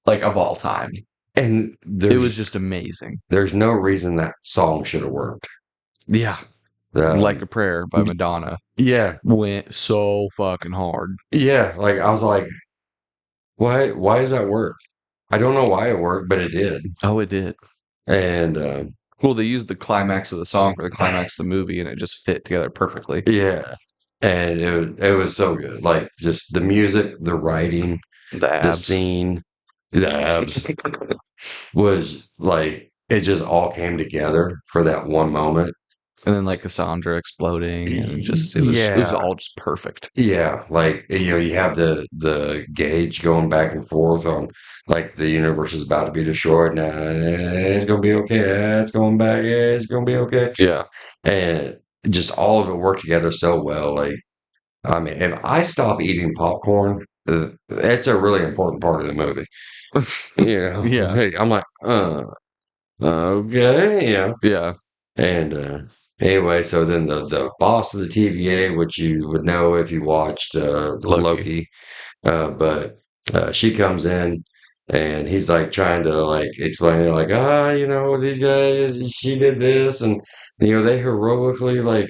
like, of all time. and It was just amazing. There's no reason that song should have worked. Yeah. Like a Prayer by Madonna. Yeah. Went so fucking hard. Yeah. Like, I was like, why does that work? I don't know why it worked, but it did. Oh, it did. And well, they used the climax of the song for the climax of the movie, and it just fit together perfectly. Yeah, and it was so good. Like just the music, the writing, the scene, the abs was like it just all came together for that one moment. And then like Cassandra exploding, and just it was all just perfect. Yeah, like you have the gauge going back and forth on like the universe is about to be destroyed now. It's gonna be okay. It's going back. It's gonna be okay. Yeah, and just all of it worked together so well. Like, I mean, if I stop eating popcorn, it's a really important part of the movie. Yeah. Hey, I'm like, okay, yeah, and Anyway, so then the boss of the TVA, which you would know if you watched Loki. Loki, but she comes in and he's like trying to like explain it, like, these guys, she did this, and they heroically like,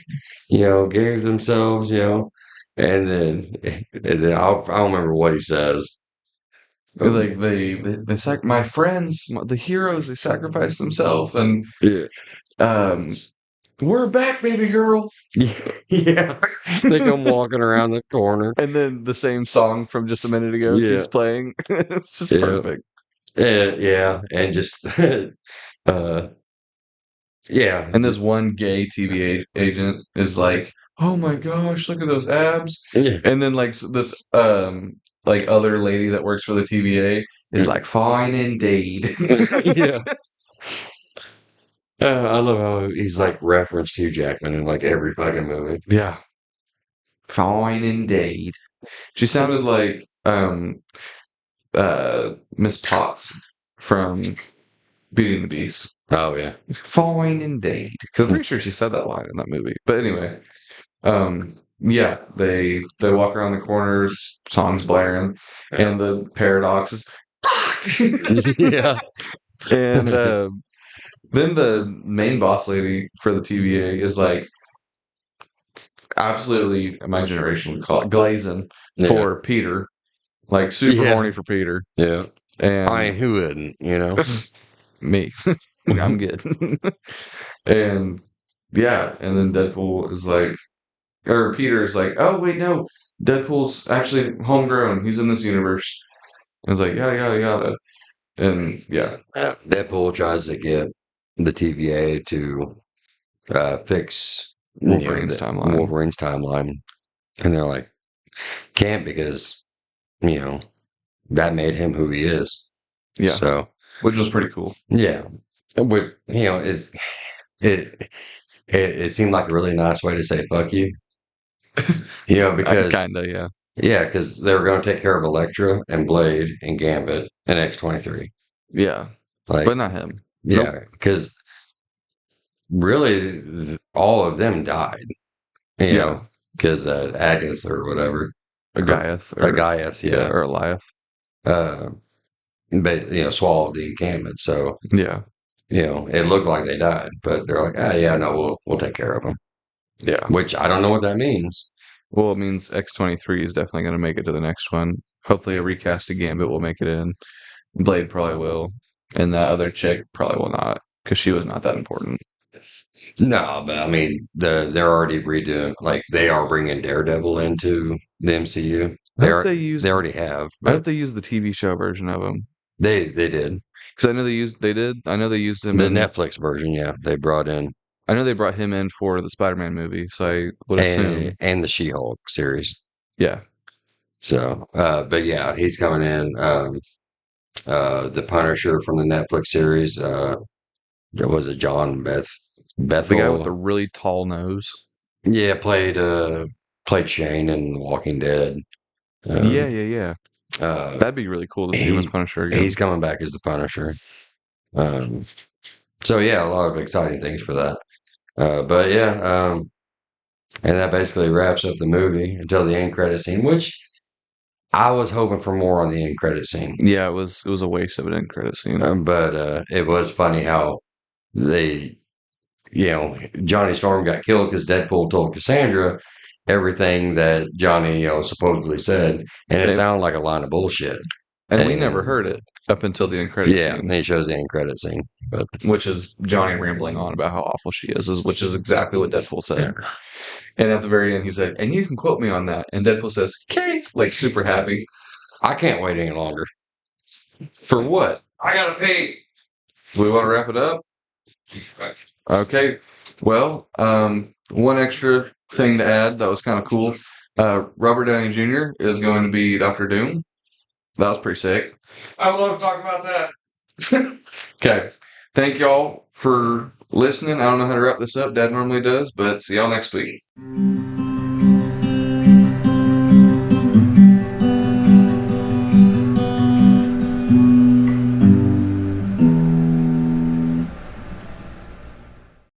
gave themselves, and then I don't remember what he says. Like my friends, the heroes, they sacrificed themselves, and Yeah, um, we're back, baby girl. yeah, they come walking around the corner. And then the same song from just a minute ago Yeah, keeps playing. It's just yeah, perfect. and just uh, yeah, And this one gay TVA agent is like, "Oh my gosh, look at those abs!" yeah. And then like this like other lady that works for the TVA is like, "Fine indeed." Yeah. I love how he's like referenced Hugh Jackman in like every fucking movie. Yeah, fine indeed. She sounded like Miss Potts from Beauty and the Beast. Oh yeah. Fine indeed. Because I'm pretty sure she said that line in that movie. But anyway, yeah, they walk around the corners, songs blaring, and the paradox is Yeah. and then the main boss lady for the TVA is like absolutely my generation would call it glazing Yeah. for Peter, like super Yeah. horny for Peter, Yeah. I and mean, who wouldn't, me, I'm good, and yeah, and then Deadpool is like, or Peter is like, oh wait, no, Deadpool's actually homegrown. He's in this universe. And it's like yada yada yada, and yeah, Deadpool tries to get the TVA to fix Wolverine's the timeline. Wolverine's timeline, and they're like, can't because you know that made him who he is. Yeah, So which was pretty cool. yeah, but is it, it seemed like a really nice way to say fuck you. Because Kinda, yeah, yeah, because they were going to take care of Elektra and Blade and Gambit and X-23. yeah, but Like, not him. Nope. yeah, because really all of them died, Yeah, because Agus or whatever, a Gaiath a or Gaiath, yeah, yeah, or Eliath. uh, but swallowed the encampment. So Yeah, it looked like they died, but they're like, ah, yeah, no, we'll take care of them. yeah. Which I don't know what that means. Well, it means X-23 is definitely going to make it to the next one. Hopefully, a recasted Gambit will make it in. Blade probably will, and that other chick probably will not because she was not that important. No, but I mean, they're already redoing, like they are bringing Daredevil into the MCU. I hope they They use. already have, I hope but they use the TV show version of him they did because I know they used. They did. I know they used him the in. Netflix version. Yeah, they brought in I know they brought him in for the Spider-Man movie, so I would assume. and the She-Hulk series. Yeah, So, but yeah, he's coming in. The Punisher from the Netflix series. Was it John the guy with the Bethel? really tall nose. Yeah, played Shane in Walking Dead. Yeah, Um, yeah, yeah. uh, That'd be really cool to see him as he Punisher again. he's coming back as the Punisher. Um, so yeah, a lot of exciting things for that. But yeah, and that basically wraps up the movie until the end credit scene, which I was hoping for more on the end credit scene. Yeah, it was a waste of an end credit scene. But it was funny how they, Johnny Storm got killed because Deadpool told Cassandra everything that Johnny, supposedly said, and it And, sounded like a line of bullshit. and we never And heard it up until the end credit yeah, and scene, he shows the end credit scene. But which is Johnny rambling on about how awful she is which is exactly what Deadpool said. yeah, And at the very end, he said, "And you can quote me on that." And Deadpool says, "Okay," like super happy. I can't wait any longer. For what? I gotta pee. Do we want to wrap it up? Okay. Well, one extra thing to add that was kind of cool. Robert Downey Jr. is going to be Doctor Doom. That was pretty sick. I love talking about that. Okay. Thank y'all for listening. I don't know how to wrap this up. Dad normally does, but see y'all next week.